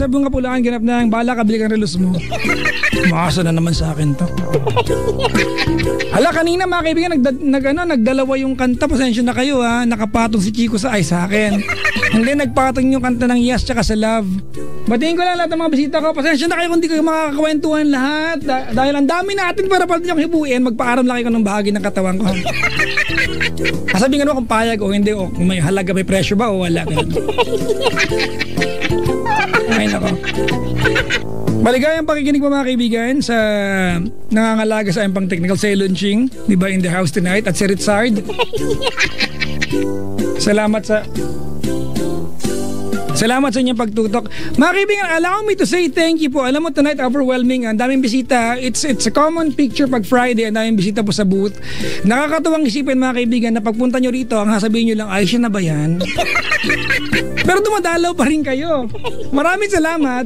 sa Bunga Pulaan, ganap na ang bala, kabili kang relos mo. Maasa na naman sa akin to. Hala, kanina mga kaibigan, nagdalawa yung kanta. Pasensya na kayo ha, nakapatong si Chico sa akin. Hindi, nagpatong yung kanta ng Yes tsaka sa Love. Batiin ko lang lahat ng mga bisita ko. Pasensya na kayo kung di kayo makakakwentuhan lahat. Dahil ang dami natin para pala niyong hibuin, magpaaram lang kayo ng bahagi ng katawan ko. Kasabihin ko kung payag o hindi, o kung may halaga, may presyo ba o wala. Ay nako. Maligayang pakikinig po mga kaibigan sa nangangalaga sa pang technical sa Lunching, di ba, in the house tonight, at si Ritzard. Salamat sa inyong pagtutok. Mga kaibigan, allow me to say thank you po. Alam mo, tonight, overwhelming. Ang daming bisita. It's a common picture pag Friday. Ang daming bisita po sa booth. Nakakatuwang isipin mga kaibigan na pagpunta nyo rito, ang sasabihin nyo lang, ay, siya na ba yan? Pero dumadalaw pa rin kayo. Maraming salamat.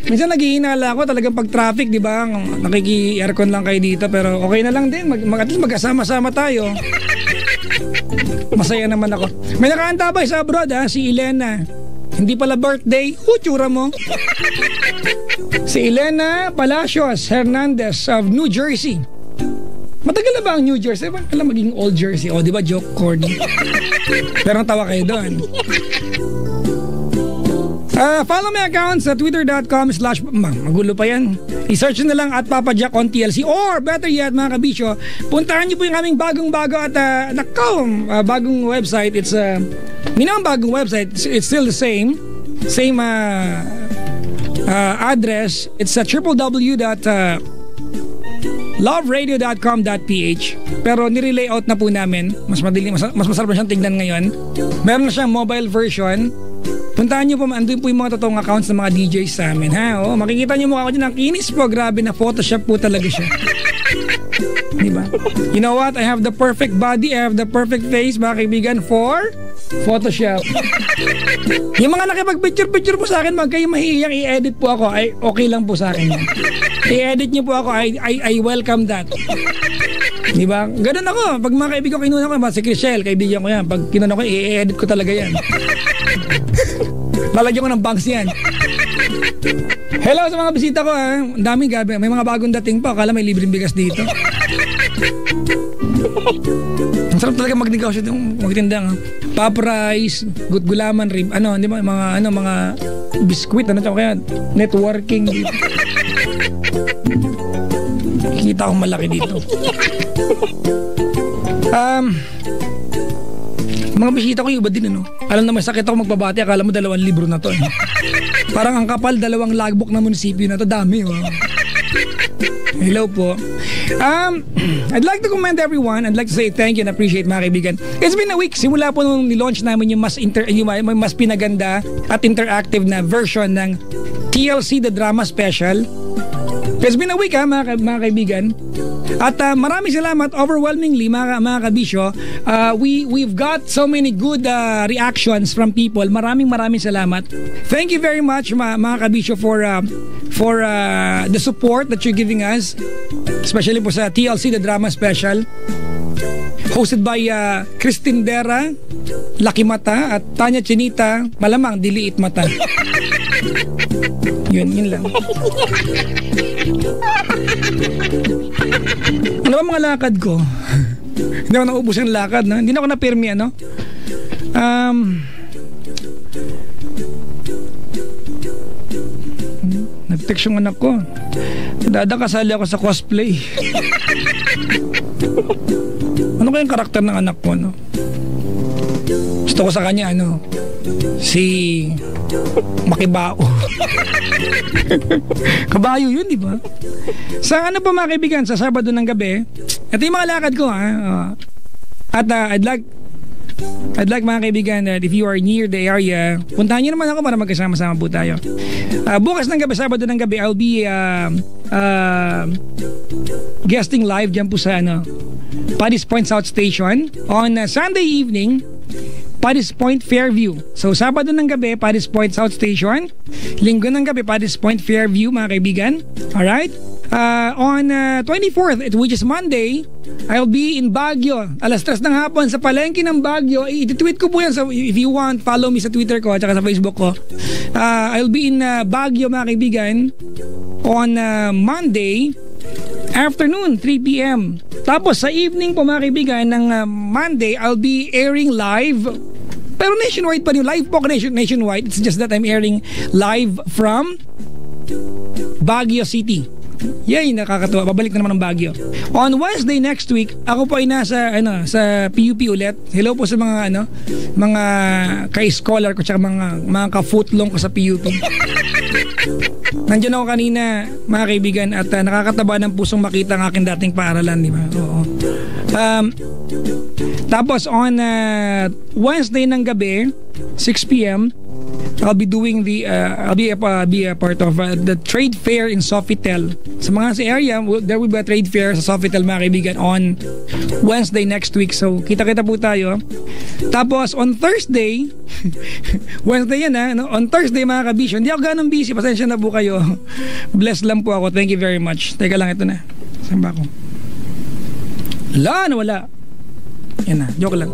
Minsan naghihinala ako talagang pag traffic, di ba? Nakiki-aircon lang kayo dito, pero okay na lang din. At least magkasama-sama tayo. Masaya naman ako. May nakaantabay sa abroad ha, si Elena. Hindi pala birthday, tsura mo. Si Elena Palacios Hernandez of New Jersey. Matagal na ba ang New Jersey? Bakit lang maging old Jersey? O, di ba joke corny? Pero ang tawa kayo doon. Follow my account sa twitter.com/ magulo pa yan. I-search na lang at Papa Jack on TLC, or better yet mga kabisyo, puntahan niyo po yung aming bagong-bago at bagong website. It's bagong website. It's still the same address. It's www.loveradio.com.ph. Pero nire-layout na po namin. Mas masarap na siyang tignan ngayon. Meron na siyang mobile version. Puntahan nyo po, andun po yung mga totoong accounts ng mga DJs sa amin, ha? O, makikita nyo mukha ko dyan, ang kinis po, grabe na Photoshop po talaga siya. Diba? You know what? I have the perfect body, I have the perfect face, mga kaibigan, for Photoshop. Yung mga nakipag-picture po sa akin, wag kayo mahihiyang i-edit po ako, ay okay lang po sa akin yan. I-edit nyo po ako, I welcome that. Diba? Ganun ako. Pag mga kaibigan ko, kinuha ko, si Chriselle, kaibigan ko yan. Pag kinuha ko, i-edit ko talaga yan. Lalagyan ko ng bangs yan. Hello sa mga bisita ko ha. Ang daming gabi. May mga bagong dating pa. Akala may libreng bigas dito. Ang sarap talaga magnegosyo, magtindang pop rice, gulaman, rib, di ba, mga biskwit, kaya networking dito. Kita akong malaki dito. Mga bisita ko yung iba din, Alam na masakit ako magbabati, akala mo 2 libro na to. Parang ang kapal, 2 logbook na munisipyo na to, dami. Hello po. I'd like to commend everyone. I'd like to say thank you and appreciate mga kaibigan. It's been a week. Simula po nung nilaunch namin yung mas pinaganda at interactive na version ng TLC The Drama Special. It's been a week mga kaibigan. At maraming salamat, overwhelmingly mga kabisyo. We've got so many good reactions from people. Maraming salamat. Thank you very much mga kabisyo for the support that you're giving us, especially po sa TLC The Drama Special, hosted by Christine Dera, Laki Mata, at Tanya Chinita, malamang diliit mata. Yun lang. Ano ba mga lakad ko? Hindi ako naubos yung lakad, no? Hindi na ako napirmi, nag-text yung anak ko. Dadakasali ako sa cosplay. Ano kayang karakter ng anak ko, no? Gusto ko sa kanya, si Makibao. Kabayo yun, di ba? Sa pa mga kaibigan, sa Sabado ng gabi, ito yung mga lakad ko, At I'd like mga kaibigan that if you are near the area, puntahan nyo naman ako para magkasama-sama po tayo. Bukas ng gabi, Sabado ng gabi, I'll be guesting live dyan po sa Paddy's Point South Station. On Sunday evening, Paddy's Point Fairview. So Sabado ng gabi, Paddy's Point South Station. Linggo ng gabi, Paddy's Point Fairview mga kaibigan. Alright? On 24th, which is Monday, I'll be in Baguio. 3:00 ng hapon sa palengke ng Baguio. I-tweet ko po yan. So if you want, follow me sa Twitter ko at saka sa Facebook ko. I'll be in Baguio, mga kaibigan, on Monday afternoon, 3 p.m. Tapos sa evening po, mga kaibigan, ng Monday, I'll be airing live. Pero nationwide pa rin. Live po nationwide. It's just that I'm airing live from Baguio City. Yay, nakakatuwa. Babalik na naman ng Baguio. On Wednesday next week, ako po ay nasa sa PUP ulit. Hello po sa mga mga ka-scholar ko tsaka mga ka-footlong ko sa PUP. Nandiyan ako kanina, mga kaibigan, at nakakataba ng pusong makita ang aking dating paaralan, di ba? Oo. Tapos on Wednesday ng gabi, 6 p.m., I'll be doing I'll be a part of the trade fair in Sofitel. Sa mga sa area, there will be a trade fair sa Sofitel, mga kaibigan, on Wednesday next week. So, kita-kita po tayo. Tapos, on Thursday, Wednesday yan on Thursday, mga kabisyo, hindi ako ganun busy. Pasensya na po kayo. Blessed lang po ako. Thank you very much. Teka lang, ito na. Saan ba ako? Nawala. Yan na, joke lang.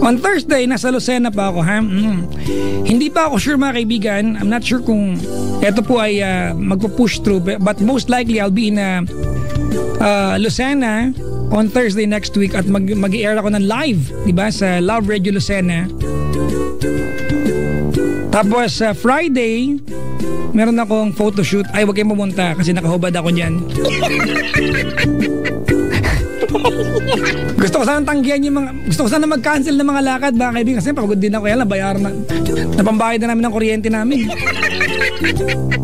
On Thursday, nasa Lucena pa ako, ha? Hindi pa ako sure, mga kaibigan. I'm not sure kung ito po ay magpo-push through, but most likely I'll be in Lucena on Thursday next week at mag-i-air ako ng live, di ba, sa Love Radio Lucena. Tapos Friday, meron akong photoshoot. Ay, wag kayong pumunta kasi nakahubad ako niyan. Gusto ko sana tanggihan gusto ko sana mag-cancel ng mga lakad, baka kaibigan, kasi pagod din ako, yan, nabayaran na, napambayad na namin ng kuryente namin,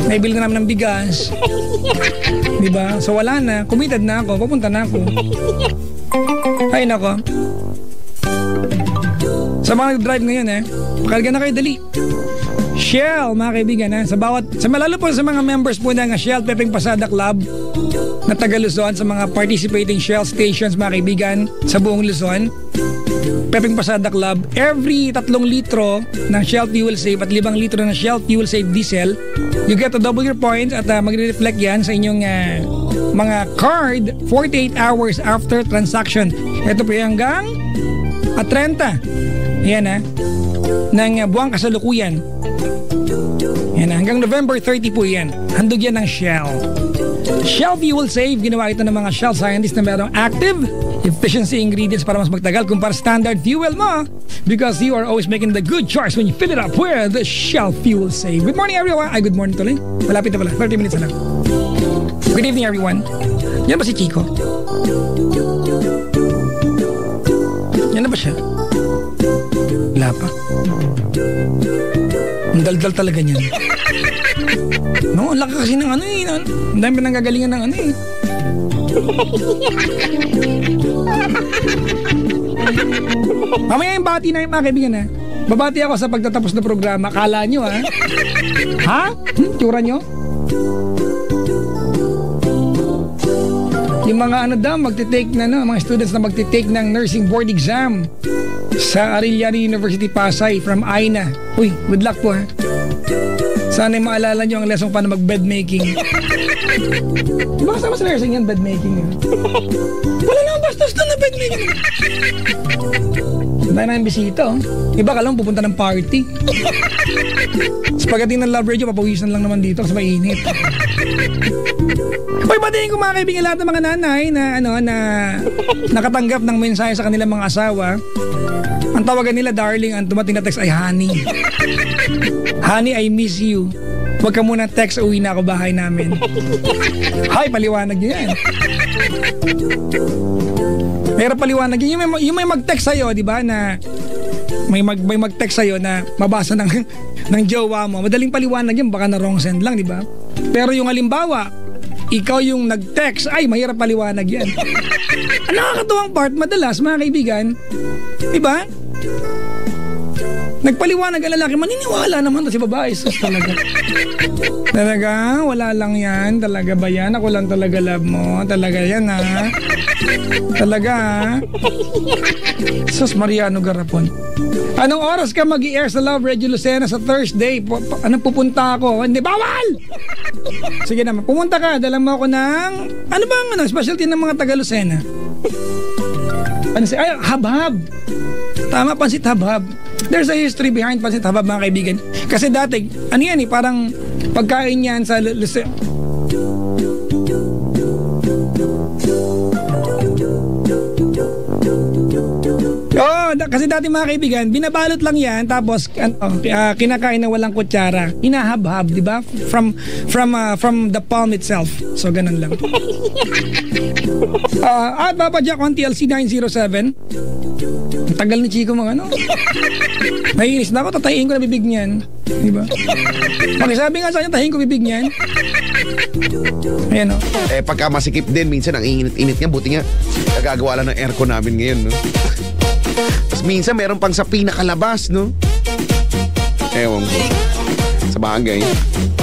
naibili na namin ng bigas, diba? So wala na, committed na ako, pupunta na ako. Ay nako, sa mga nag-drive ngayon, pakalga na kayo, dali. Shell, mga kaibigan, lalo po sa mga members po ng Shell Pepeng Pasada Club na taga Luzon, sa mga participating Shell stations, mga kaibigan, sa buong Luzon, Pepeng Pasada Club, every 3 litro ng Shell Fuel Save at 5 litro ng Shell Fuel Save Diesel, you get to double your points at magre-reflect yan sa inyong mga card 48 hours after transaction. Ito po hanggang 30 ng buwang kasalukuyan. Yan, hanggang November 30 po yan. Handog yan ng Shell. Shell Fuel Save, ginawa ito ng mga Shell scientists na merong active efficiency ingredients para mas magtagal kumpara standard fuel mo, because you are always making the good choice when you fill it up with the Shell Fuel Save. Good morning, everyone. Ay, good morning tuloy. Malapit na pala. 30 minutes na lang. Good evening, everyone. Yan ba si Chico? Yan na ba siya? Wala pa. Ang daldal talaga niyan. No, ang laki kasi ng ang dami nanggagalingan ng Mamaya yung bati na yung mga kaibigan, babati ako sa pagtatapos na programa. Kala nyo, ha? Tsura nyo? Yung mga magtitake na, mga students na magtitake ng nursing board exam sa Arellano University, Pasay, from Aina. Uy, good luck po, ha? Sana yung maalala nyo ang lesson paano mag-bed making. Diba kasama sa nursing yan, bed making? Wala naman bastos na bed making. Dahil na yung bisita, Iba ka lang pupunta ng party. Sa pagdating ng Love Radio, papawisan lang naman dito kasi mainit. Pagbatiin ko, mga kaibigan, lahat ng mga nanay na nakatanggap ng mensahe sa kanilang mga asawa. Ang tawagan nila, darling, ang dumating na text ay honey. Honey, I miss you. Huwag ka muna text, uwi na ako bahay namin. Hay, paliwanag yan. Pero paliwanag yan. Yung may mag-text sa'yo, di ba, na may mag-text sa'yo na mabasa ng jowa mo. Madaling paliwanag yan, baka na wrong send lang, di ba? Pero yung halimbawa, ikaw yung nag-text, ay, mahirap paliwanag yan. Ang nakakatuwang part, madalas, mga kaibigan, di ba? Nagpaliwanag ang lalaki, maniniwala naman to si babae. Sus talaga. Talaga? Wala lang yan? Talaga ba yan? Ako lang talaga love mo? Talaga yan ha? Talaga ha? Sus Mariano Garapon. Anong oras ka mag-i-air sa Love Radio Lucena sa Thursday? Anong pupunta ako? Hindi, bawal! Sige naman, pumunta ka. Dala mo ako ng, ano bang specialty ng mga taga Lucena? Ay, habhab. Tama, pansit habhab. There's a history behind pansit habhab, mga kaibigan. Kasi dati, ano yan parang pagkain yan sa kasi dati mga kaibigan, binabalot lang yan tapos kinakain na walang kutsara. Hinahabhab, di ba? From the palm itself. So ganun lang. At Papa Jack on TLC 907. Ang tagal ni Chico mga ano. Naiinis na ako, tatahiin ko na bibig niyan. Di ba? Pakisabi nga sa kanya, tahiin ko bibig niyan. Ayan o. Pagka masikip din, minsan ang init-init niya, buti nga nagagawa lang ng aircon namin ngayon, no? Tapos minsan meron pang sa pinakalabas, no? Ewan ko. Sa bagay.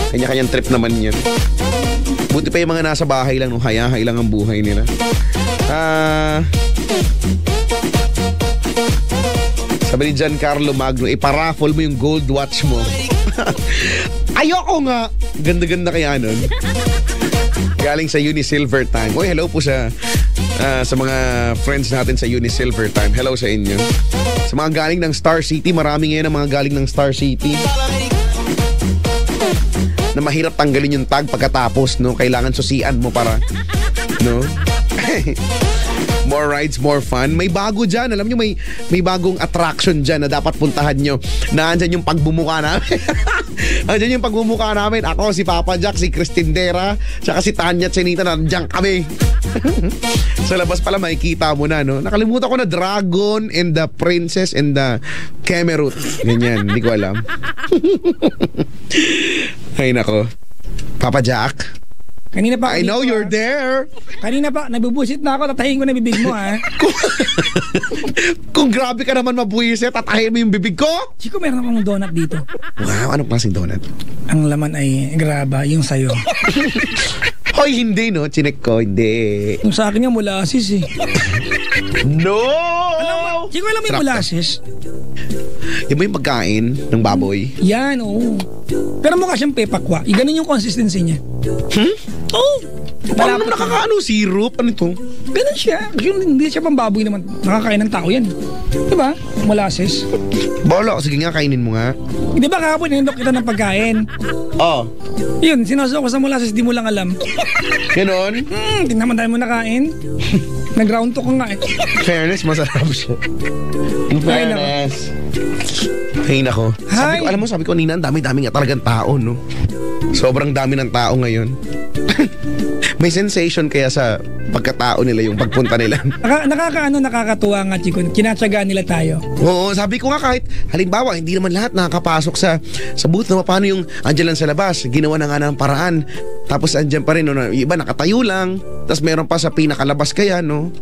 Kanya-kanyang trip naman yan. Buti pa yung mga nasa bahay lang, no? Hayahay lang ang buhay nila. Sabi ni Giancarlo Magno, iparaffle mo yung gold watch mo. Ayoko nga. Ganda-ganda kaya nun. Galing sa Unisilver Time. Oy, hello po sa mga friends natin sa Unisilver Time. Hello sa inyo. Sa mga galing ng Star City, marami ngayon ang mga galing ng Star City na mahirap tanggalin yung tag pagkatapos, no? Kailangan susian mo para, no? More rides, more fun. May bago dyan. Alam nyo, may bagong attraction dyan na dapat puntahan nyo. Naandyan yung pagbumuka namin. Andyan yung pagbumuka namin. Ako, si Papa Jack, si Christine Dera, tsaka si Tanya at si Nita, nandiyan kami. Sa labas pala makikita mo na, no? Nakalimutan ko na Dragon and the Princess and the Camerut. Ganyan, hindi ko alam. Ay, nako. Papa Jack, kanina pa I know you're there. Kanina pa, nabubusit na ako, tatahin ko na bibig mo, ha? Kung grabe ka naman mabuisit, tatahin mo yung bibig ko. Chico, meron akong donut dito. Wow, anong klaseng donut? Ang laman ay graba, yung sayo. Hoy, hindi, no? Chinek ko, hindi. Yung sa akin yung molasses, eh. No! Chico, alam mo yung molasses? Yung ba yung pagkain ng baboy? Yan, oo. Pero mukha siyang pepakwa. Ganun yung consistency niya. Oo. Paano naman nakakaano? Syrup? Ano ito? Ganun siya. Hindi siya pang baboy naman. Nakakain ng tao yan. Diba? Molasses. Bolo, sige nga, kainin mo nga. Di ba kahapon inindok kita ng pagkain? Oo. Yun, sinasok ko sa molasses, di mo lang alam. Ganon? Di naman tayo mo nakain. Nag-round to ko nga eh. Fairness, masarap siya. In fairness. Ay, nako. Sabi ko, Nina, ang dami-dami nga talagang tao, no? Sobrang dami ng tao ngayon. May sensation kaya sa pagkatao nila yung pagpunta nila. Nakakatuwa nga, Chico. Kinatsagaan nila tayo. Oo, sabi ko nga kahit halimbawa hindi naman lahat nakakapasok sa booth, no? Paano yung andyan lang sa labas, ginawa na nga ng paraan. Tapos andyan pa rin, no? Iba nakatayo lang. Tapos meron pa sa pinakalabas kaya, no?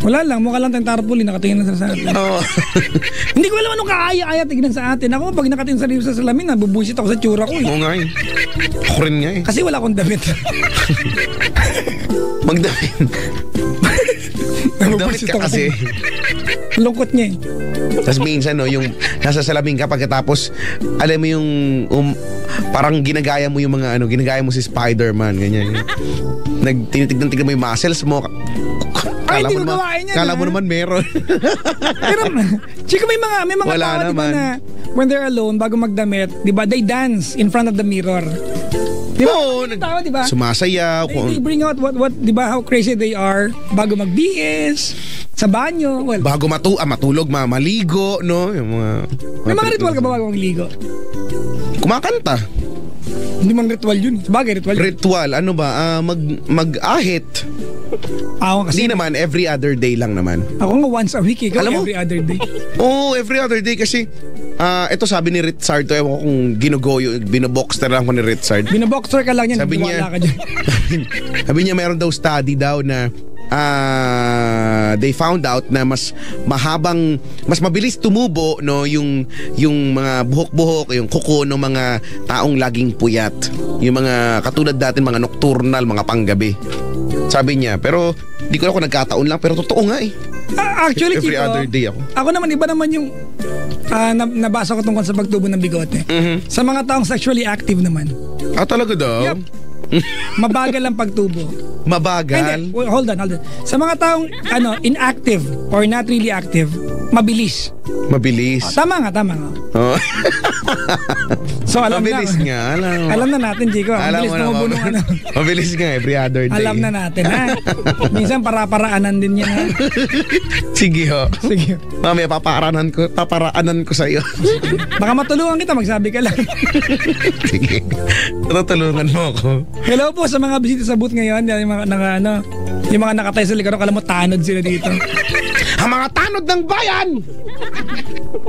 Wala lang, mukha lang tayong tarpaulin, nakatingin lang sa atin. Oo. Hindi ko alam anong kaaya-aya tignan sa atin. Ako, pag nakatingin sa salamin, nabubuisit ako sa tsura ko. Oo nga eh. Ako rin nga eh. Kasi wala akong damit. Magdamit. Magdamit ka kasi. Lungkot niya eh. Tapos minsan, no, yung nasa salamin ka pagkatapos, alam mo yung parang ginagaya mo yung mga ginagaya mo si Spider-Man, ganyan. Tinitignan mo yung muscles mo. Ay, hindi ko gawain yan. Kala mo naman meron. Pero, Chico, may mga wala tao, naman. Diba, na when they're alone, bago magdamit, diba, they dance in front of the mirror. Diba? Oo, tao, diba? Sumasayaw. They bring out what, diba, how crazy they are bago mag-BS, sa banyo. Well, bago matulog, maligo, no? Yung may mga ritual ka ba bago magligo? Kumakanta. Hindi man ritual yun. Sabagay, ritual. Ritual, ano ba? Mag-ahit. Ako kasi. Hindi naman, every other day lang naman. Ako nga once a week, ikaw alam mo? Every other day. Oo, every other day kasi ito sabi ni Ritzard, ewan ko kung ginugoyo, binoboxter lang ko ni Ritzard. Binoboxer ka lang yan, sabi niya, ka dyan. Sabi niya meron daw study daw na they found out na mas mabilis tumubo, no, yung mga buhok-buhok, yung kuko ng mga taong laging puyat. Yung mga katulad natin, mga nocturnal, mga panggabi. Sabi niya, pero di ko na kung nagkataon lang, pero totoo nga eh. Actually, Every Chico, other day ako naman, iba naman yung nabasa ko tungkol sa pagtubo ng bigote. Sa mga taong sexually active naman. Talaga daw? Yep. Mabagal ang pagtubo. Mabagal? Hindi, hold on. Sa mga taong inactive or not really active, mabilis. Mabilis? Tama nga. Oh. So alam mabilis na. Nga. Alam na natin, Chico. Alam mo na. Mabilis nga every other day. Alam na natin, ha? Minsan para-paraanan din yan, ha? Sige ho. Sige. Mamaya paparaanan ko sa iyo. Baka matulungan kita, magsabi ka lang. Sige. Tutulungan mo ako. Hello po sa mga bisita sa booth ngayon. Yung mga nakatay sa likod, kala mo tanod sila dito. Ang mga tanod ng bayan!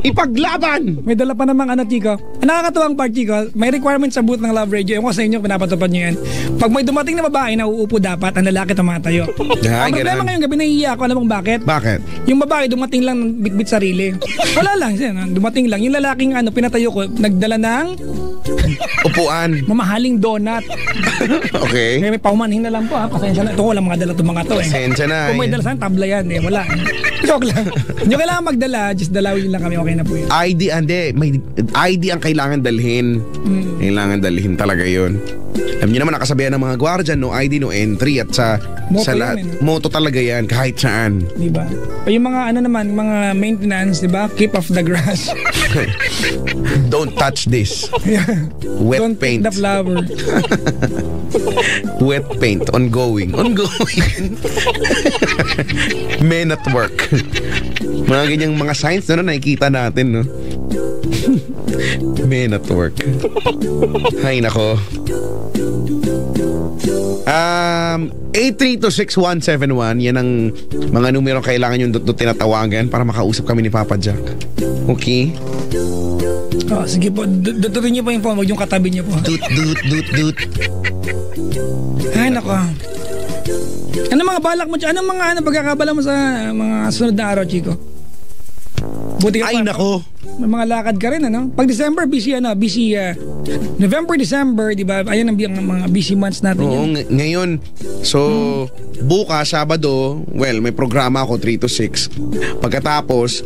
Ipaglaban! May dala pa namang Chico. Ang nakakatuwang part, Chico, may requirement sa booth ng Love Radio. Ewan ko sa inyo, pinapatupad nyo yan. Pag may dumating na babae na uupo dapat, ang lalaki tumatayo. Ang problema ngayong gabi, nahihiya ako. Alam mong bakit? Bakit? Yung babae, dumating lang ng bitbit sarili. Wala lang siya. Dumating lang. Yung lalaking pinatayo ko, nagdala ng upuan. mamahaling donut. Okay. May paumanhin na lang po, ha. Pasensya na. Ito ko lang mga dala itong mga to, eh. Pasensya na. Kung may dala saan, tabla yan, eh. Wala. Joke lang. Hindi kailangan magdala, just dalawin lang kami, okay na po yun. ID, may ID ang kailangan dalhin. Kailangan dalhin talaga yun. Alam niyo naman, nakasabihan ng mga gwardiyan, no ID, no entry, at sa lahat. Moto talaga yan, kahit saan. Diba? O yung mga mga maintenance, diba? Keep off the grass. Don't touch this. Wet Don't paint. Don't the flower. Wet paint. Ongoing. Men at work. Mga ganyang mga signs na nakikita natin, no? Men at work. Hay nako. 8326171, yan ang mga numero kailangan yung tinatawagan para makausap kami ni Papa Jack. Okay? Sige po, duturin niyo po yung phone, huwag yung katabi niyo po. Dut. Ay nako. Ano mga balak mo dyan? Anong mga pagkakabala mo sa mga sunod na araw, Chico? Buti ka ay nako. May mga lakad ka rin, Pag December, busy, November, December, di ba? Ayan ang mga busy months natin. Oo, ngayon. So, bukas, Sabado, may programa ako 3 to 6. Pagkatapos,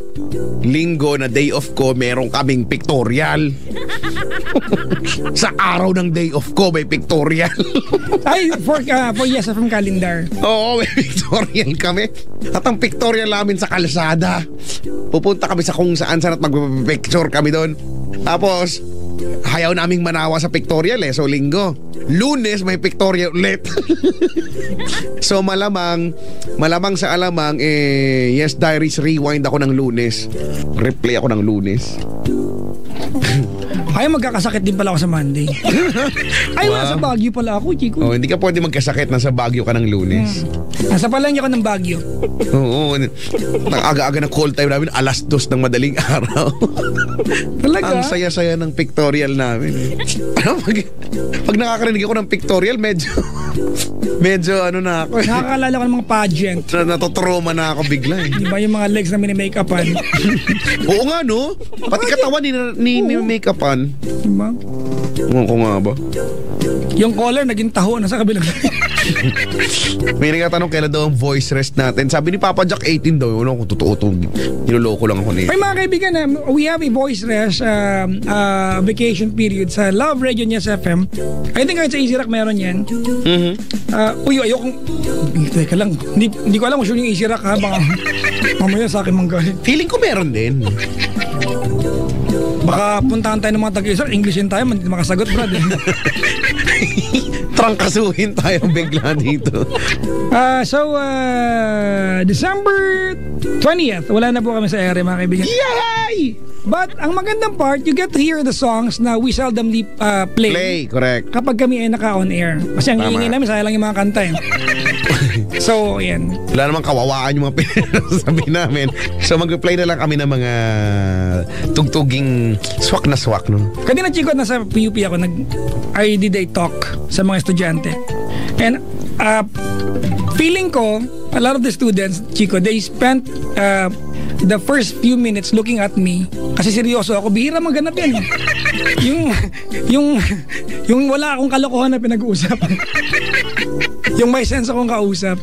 Linggo na day off ko, meron kaming pictorial. Sa araw ng day off ko, may pictorial. Ay, for yes, from calendar. Oo, may pictorial kami. At ang pictorial namin sa kalsada. Pupunta kami sa kung saan at mag-picture kami doon. Tapos, hayaw naming manawa sa pictorial So, Linggo. Lunes, may pictorial ulit. So, malamang sa alamang, Yes Diaries Rewind ako ng Lunes. Replay ako ng Lunes. Ay, magkakasakit din pala ako sa Monday. Ay, nasa Baguio pala ako, Chico. Hindi ka pwede magkasakit. Nasa Baguio ka ng Lunes. Nasa Palengke ako ng Baguio. Oo. Aga-aga ng call time namin, 2:00 ng madaling araw. Talaga? Ang saya-saya ng pictorial namin. Pag nakakarinig ako ng pictorial, medyo na ako. Nakakalala ko ng mga pageant. Natotrauma na ako bigla. Diba yung mga legs na mini-make-upan? Oo nga, no? Pati katawan ni make-upan. Diba? Ko nga ba? Yung collar naging taho na sa kabilang. May nagtatanong kailan daw ang voice rest natin. Sabi ni Papa Jack 18 daw. Kung totoo itong niloloko lang ako niya. May mga kaibigan na we have a voice rest vacation period sa Love Radio News FM. I think kahit sa Easy Rock meron yan. Ayokong teka lang. Hindi ko alam kung sure yung Easy Rock, ha. Baka mamaya sa akin manggalit. Feeling ko meron din. Baka puntahan tayo ng mga taga-Easy Rock, Englishin tayo, hindi makasagot, brad. Trangkasuhin tayo bigla dito. December 20th, wala na po kami sa ere, mga kaibigan. Yay! But ang magandang part, you get to hear the songs na we seldomly play. Correct. Kapag kami ay naka-on air. Kasi ang hihingi namin, sayang lang yung mga kanta. So, yan. Wala namang kawawaan yung mga pinasabi namin. So, mag-play na lang kami ng mga tugtuging swak na swak, no? Kanina, Chico, nasa PUP ako, I did a talk sa mga estudyante. And, feeling ko, a lot of the students, Chico, they spent the first few minutes looking at me kasi seryoso ako. Bihira maganap yan. Yung wala akong kalokohan na pinag-uusapan. Yung may sense akong kausap.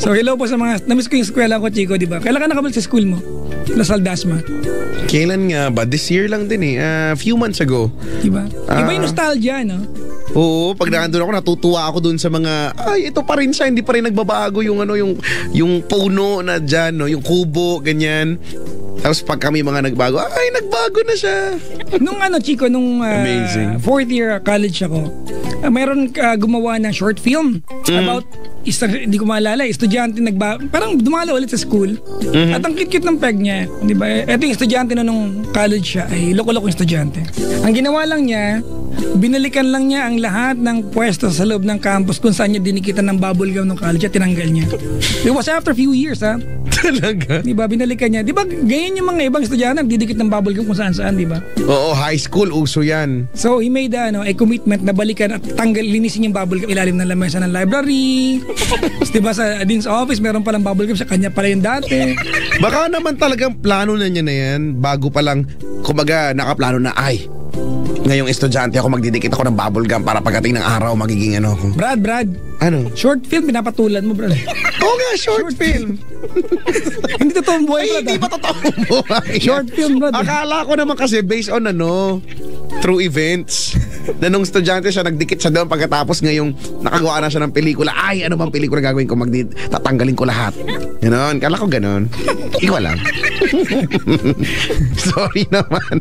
So hello po sa mga, namiss ko yung eskwela ko, Chico, di ba? Kailan ka nakabalik sa school mo? Lasal Dasma. Kailan nga ba? This year lang din eh. Few months ago. Diba? Iba yung nostalgia, no? Oo, pag nandun ako, natutuwa ako dun sa mga, ay, ito pa rin siya, hindi pa rin nagbabago yung yung puno na dyan, no? Yung kubo, ganyan. Tapos pag kami mga nagbago, ay, nagbago na siya. Nung Chico, nung Amazing. fourth year college ako, mayroon gumawa ng short film about, hindi ko maalala, estudyante parang dumalo ulit sa school. At ang cute-cute ng peg niya, di ba? Ito yung estudyante nung college siya, ay loko-loko yung estudyante. Ang ginawa lang niya, binalikan lang niya ang lahat ng pwesto sa loob ng campus kung saan niya dinikitan ng bubble gum ng college at tinanggal niya. It was after a few years, ha? Talaga? Di ba? Binalikan niya. Di ba ganyan yung mga ibang estudyante didikit ng bubble gum kung saan-saan, di ba? Oo, high school, uso yan. So, he made a commitment na balikan at linisin yung bubble gum ilalim ng lamesa ng library. Tapos, di ba, sa dean's office, meron palang bubble gum sa kanya pala yung dati. Baka naman talagang plano na niya na yan, bago pa lang, kumbaga, nakaplano na, ay, ngayong estudyante ako, magdidikit ako ng bubble gum para pagdating ng araw, magiging ano ako. Brad. Ano? Short film, pinapatulan mo, Brad. Oo nga, short film. Hindi totoong buhay, Ay, Brad. hindi ba totoong buhay? Short film, Brad. Akala ko naman kasi based on true events. Na nung estudyante siya, nagdikit siya doon pagkatapos ngayong nakagawa na siya ng pelikula. Ay, ano bang pelikula gagawin ko? Tatanggalin ko lahat. Ganon. Kala ko ganon. Ikaw lang. Sorry naman.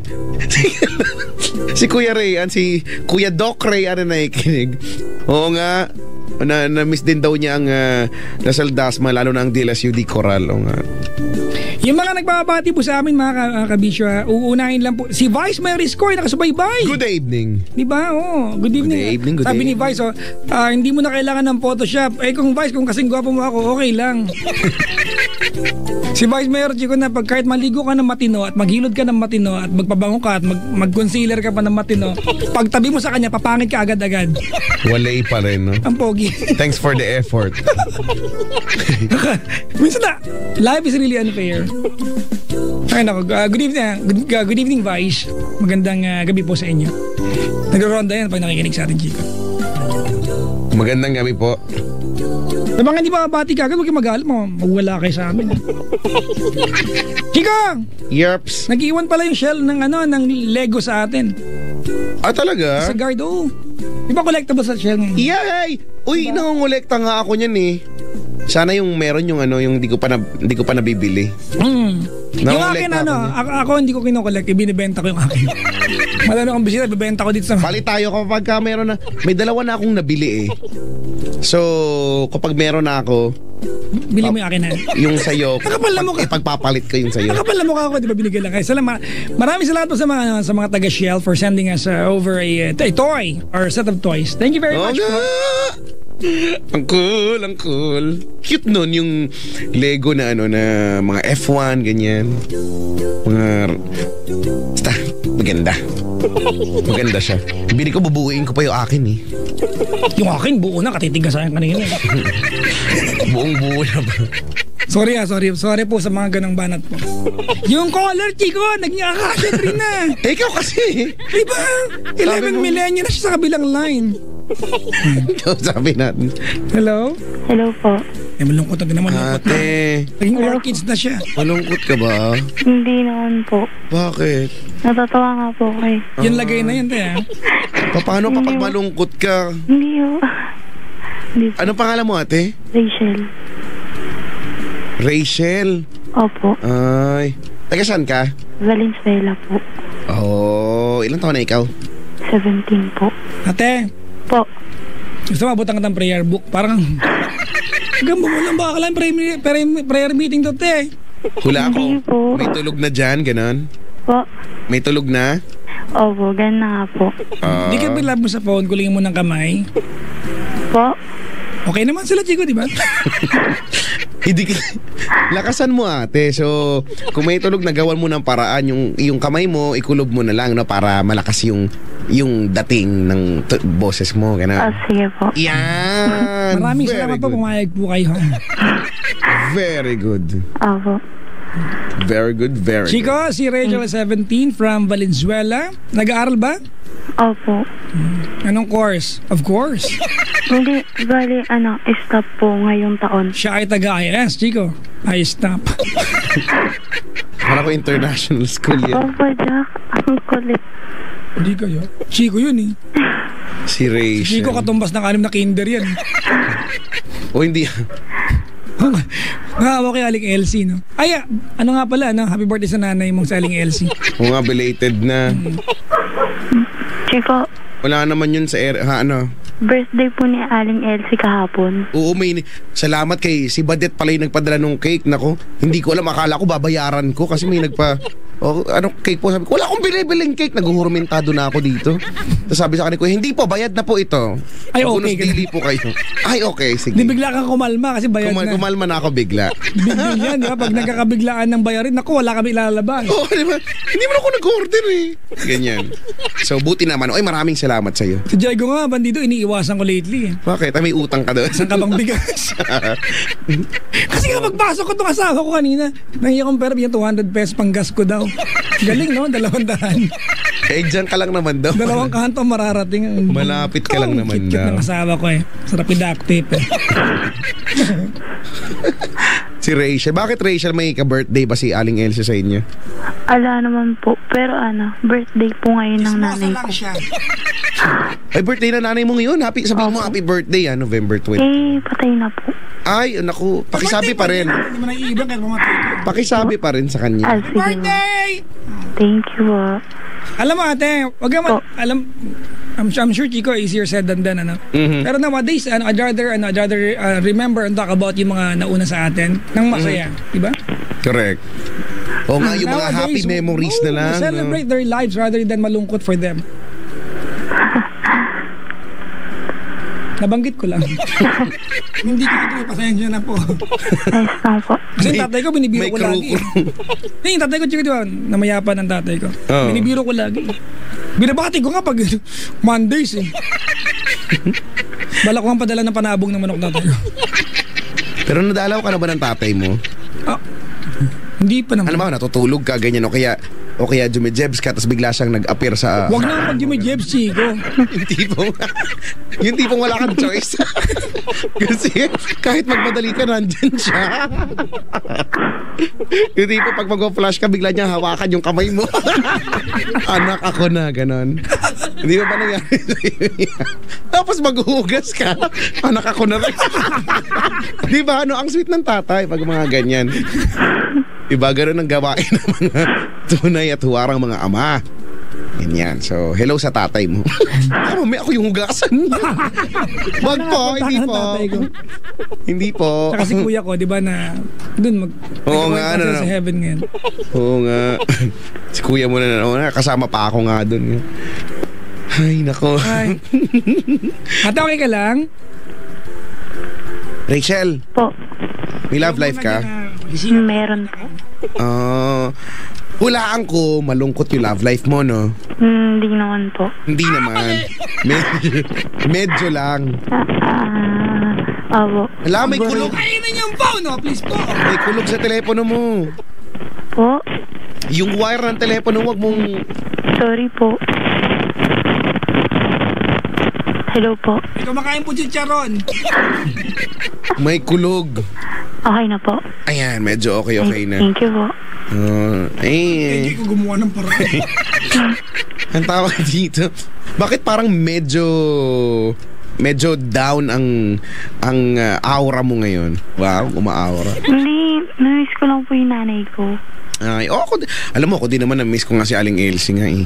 Si Kuya Ray, si Kuya Doc Ray, nakikinig. Oo nga. Na-miss din daw niya ang Lasal Dasma, lalo na ang DLSUD Coral. Oo nga. Yung mga nagbabati po sa amin, mga kabisyo, uunahin lang po. Si Vice Mary Scoy, nakasubaybay. Good evening. Diba? Oh, good evening. Good Sabi evening. ni Vice, hindi mo na kailangan ng Photoshop. Kung Vice, kung kasing gwapo mo ako, okay lang. Si Vice Mayor Chico na kahit maligo ka ng matino at maghilod ka ng matino at magpabango ka at mag-concealer ka pa ng matino, pagtabi mo sa kanya, papangit ka agad-agad. Walay pa rin, no? Ang pogi. Thanks for the effort. Minsan na, life is really unfair. Ay nako, good evening Vice. Magandang gabi po sa inyo. Nagro-ronda yan pag nakikinig sa atin, Chico. Magandang gabi po. Sa mga hindi mababati ka agad, huwag kang mag-aalala mo. Magwala kayo sa amin. Chico! Yerps. Nag-iwan pala yung shell ng Lego sa atin. Ah, talaga? Sa guard, oo. Di ba collectible sa shell ngayon? Yay! Uy, nangongolekta nga ako niyan eh. Sana yung meron yung yung hindi ko pa nabibili. Yung akin ako hindi ko kinokollect, binibenta ko yung akin. Malano kang bisita, bibenta ko dito sa... Palit tayo kapag meron na. May dalawa na akong nabili eh. So, kapag meron na ako, bili mo yung akin na. yung sa'yo, Nakapal na mukha. ipagpapalit ko yung sa'yo. Nakapal na mukha ko, di ba binigyan lang kayo. Maraming salamat po sa mga taga-Shell for sending us over a toy or set of toys. Thank you very much po. Ang cool. Cute nun yung Lego na na mga F1, ganyan. Basta, maganda. Maganda siya. Bili ko, bubuuin ko pa yung akin eh. Yung akin, buo na, katitig ka sa akin kanina. Buong buo na ba? Sorry po sa mga ganang banat po. Yung color, Chico, naging Akasha Tree na. Ikaw kasi. Diba? 11 millennial na siya sa kabilang line. Sabi natin. Hello? Hello po. Malungkot na naman. Ate, Naging orchids na siya. malungkot ka ba? Hindi naman po. Bakit? Natatawa nga po kayo. Yung lagay na yan, te. Paano kapag malungkot ka? Hindi po. Hindi po. Ano pangalan mo, ate? Rachel. Rachel. Opo. Ay. Taga saan ka? Valenzuela po. Oh, ilang taon na ikaw? 17 po. Ate, Po. gusto mo abutan ka ng prayer book? Parang, gambo mo lang ba? Akala prayer meeting to, te. Hula Hindi ako. po. May tulog na dyan, ganon? Po. May tulog na? Opo, ganun na nga po. Di ka bilab mo sa phone, kulingin mo ng kamay. Po. Okay naman sila, Chico, di ba? Hindi lakasan mo ate. So, kung may tulog na gawan mo ng paraan, yung kamay mo, ikulob mo na lang, no, para malakas yung dating ng boses mo. Ganun. Sige po. Yan. Maraming Very salamat po, good. pumayag po kayo. Very good. Opo. Very good, very good. Chico, si Rachel 17 from Valenzuela. Nag-aaral ba? Opo. Anong course? Of course. Hindi, bali, stop po ngayong taon. Siya ay taga-IS, Chico. I stop. Para ko international school yan. Opo, Jack. Ang kulit. Hindi kayo. Chico yun eh. Si Rachel. Chico katumbas ng 6 na kinder yan. O hindi. Nakawa kay Aling Elsie, no? Ay, ano nga pala, no? Happy birthday sa nanay mong sa Aling Elsie. O nga, belated na. Chico, Wala naman yun sa birthday po ni Aling Elsie kahapon. Oo, salamat kay si Badet pala yung nagpadala ng cake. Nako, hindi ko alam, akala ko babayaran ko kasi may cake po. Sabi ko, wala akong binibiling cake. Naghuhurmentado na ako dito. Tapos sabi sa kanila ko, hindi po, bayad na po ito. Ay, okay. Bonus dili po kayo. Ay, okay, sige. Di bigla kang kumalma kasi bayad na. Kumalma na ako bigla. Big deal yan, di ba? Pag nagkakabiglaan ng bayarin, naku, wala kami ilalabas. Oo, di ba? Hindi mo na ako nag-order eh. Ganyan. So, buti naman. Oy, maraming salamat sa'yo. Si Diego nga, bandido, iniiwasan ko lately. Bakit? May utang ka doon. Saan ka bang bigas? Kasi nga pagpasok ko itong asawa ko kanina, nangyay akong pera, yung 200 pesos pang gas ko daw. Galing, no? 200. Eh, dyan ka lang naman daw. 2 kanto mararating. Malapit ka lang naman Kit-kit daw. ng asawa ko eh. Sarap yung duct tape eh. Si Rachel. Bakit Rachel, may ka-birthday ba si Aling Elsie sa inyo? Ala naman po. Pero birthday po ngayon ng nanay ko. siya. Ay, birthday na nanay mo ngayon. Sabihin mo happy birthday, November 20. Patay na po. Ay, naku, pakisabi pa rin. Hindi mo naiibang kahit mamatay ko. Pakisabi pa rin sa kanya. Sige po. Birthday! Thank you po. Alam mo ate, wag ka I'm sure Chico easier said than done, ano. Mhm. Pero nowadays, I'd rather remember and talk about yung mga nauna sa atin nang masaya, di ba? Correct. O nga, yung mga happy memories na lang. Celebrate their lives rather than malungkot for them. Nabanggit ko lang. Hindi ko ito, pasensya na po. Nice lang po. Kasi yung tatay ko, binibiro may ko lagi. Hindi, yung tatay ko, Chico, di ba? Namayapan ng tatay ko. Oo. Binibiro ko lagi. Binabati ko nga pag Mondays eh. Balak ko nga padala ng panabong ng manok tatay ko. Pero nadalaw ka na ba ng tatay mo? Hindi pa naman. Ano ba, natutulog ka, ganyan, o kaya jumejebs ka, tapos bigla siyang nag-appear sa... Huwag na pag Jimmy Chico. yung tipong wala kang choice. Kasi kahit magmadali ka, nandyan siya. Yung tipong pag mag-flash ka, bigla niya hawakan yung kamay mo. Anak ako na, ganon. Hindi ba nangyari sa'yo? Tapos maghuhugas ka, anak ako na rin. Di ba, ang sweet ng tatay pag mga ganyan. Iba ganun ang gawain ng mga tunay at huwarang mga ama. Ganyan. So, hello sa tatay mo. May ako yung hugasan. Wag po, hindi po. Hindi po. Saka si kuya ko, di ba dun Oo nga, sa heaven ngayon. Oo nga. Si kuya mo na, kasama pa ako nga dun. Ay, nako. Ay. Ate, okay ka lang? Rachel, Po. may love life ka? Meron po. Hulaan ko, malungkot yung love life mo, no? Hindi naman po. Hindi naman. Medyo lang. Abo. Alam, may kulog. Kainin yung phone, no? Please po. May kulog sa telepono mo. Po? Yung wire ng telepono, wag mong... Sorry po. Hello po. May kumakain po chicharon. May kulog. Okay na po. Ayan, medyo okay na. Thank you po. Hindi ko gumawa ng paraan. Ang tawag dito. Bakit parang medyo down ang aura mo ngayon? Wow, umaaura. Hindi, namiss ko lang po yung nanay ko. Ay, alam mo, ako din naman na-miss ko nga si Aling Elsie nga eh.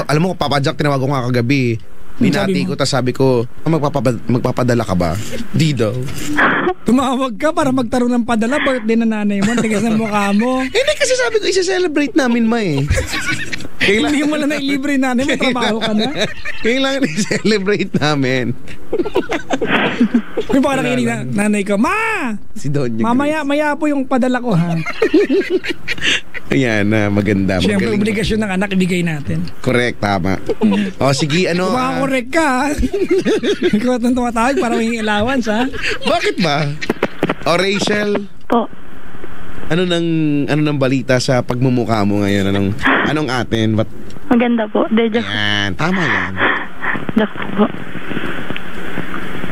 Alam mo, Papa Jack, tinawag ko nga kagabi. Binati ko, tapos sabi ko, magpapadala ka ba? Di daw. Tumawag ka para magtaroon ng padala. Birthday na nanay mo. Tigas ng mukha mo. Hindi kasi sabi ko, isa-celebrate namin, ma eh. Hindi mo lang nailibre nanay mo, trabaho ka na. Kailangan i-celebrate namin. Kung baka nakinig na nanay ko, Ma! Si Donya Maya po yung padala ko, ha? Ayan na, maganda. Siyempre, Magaling. obligasyon ng anak, ibigay natin. Correct, tama. O, sige, ano? Baka correct ka, ha? Ikaw itong tumatawag para may allowance, ha? Bakit ba? O, Rachel, Po. ano nang balita sa pagmumukha mo ngayon? Anong atin? Maganda po. Joke. Yan, tama yan. Joke po.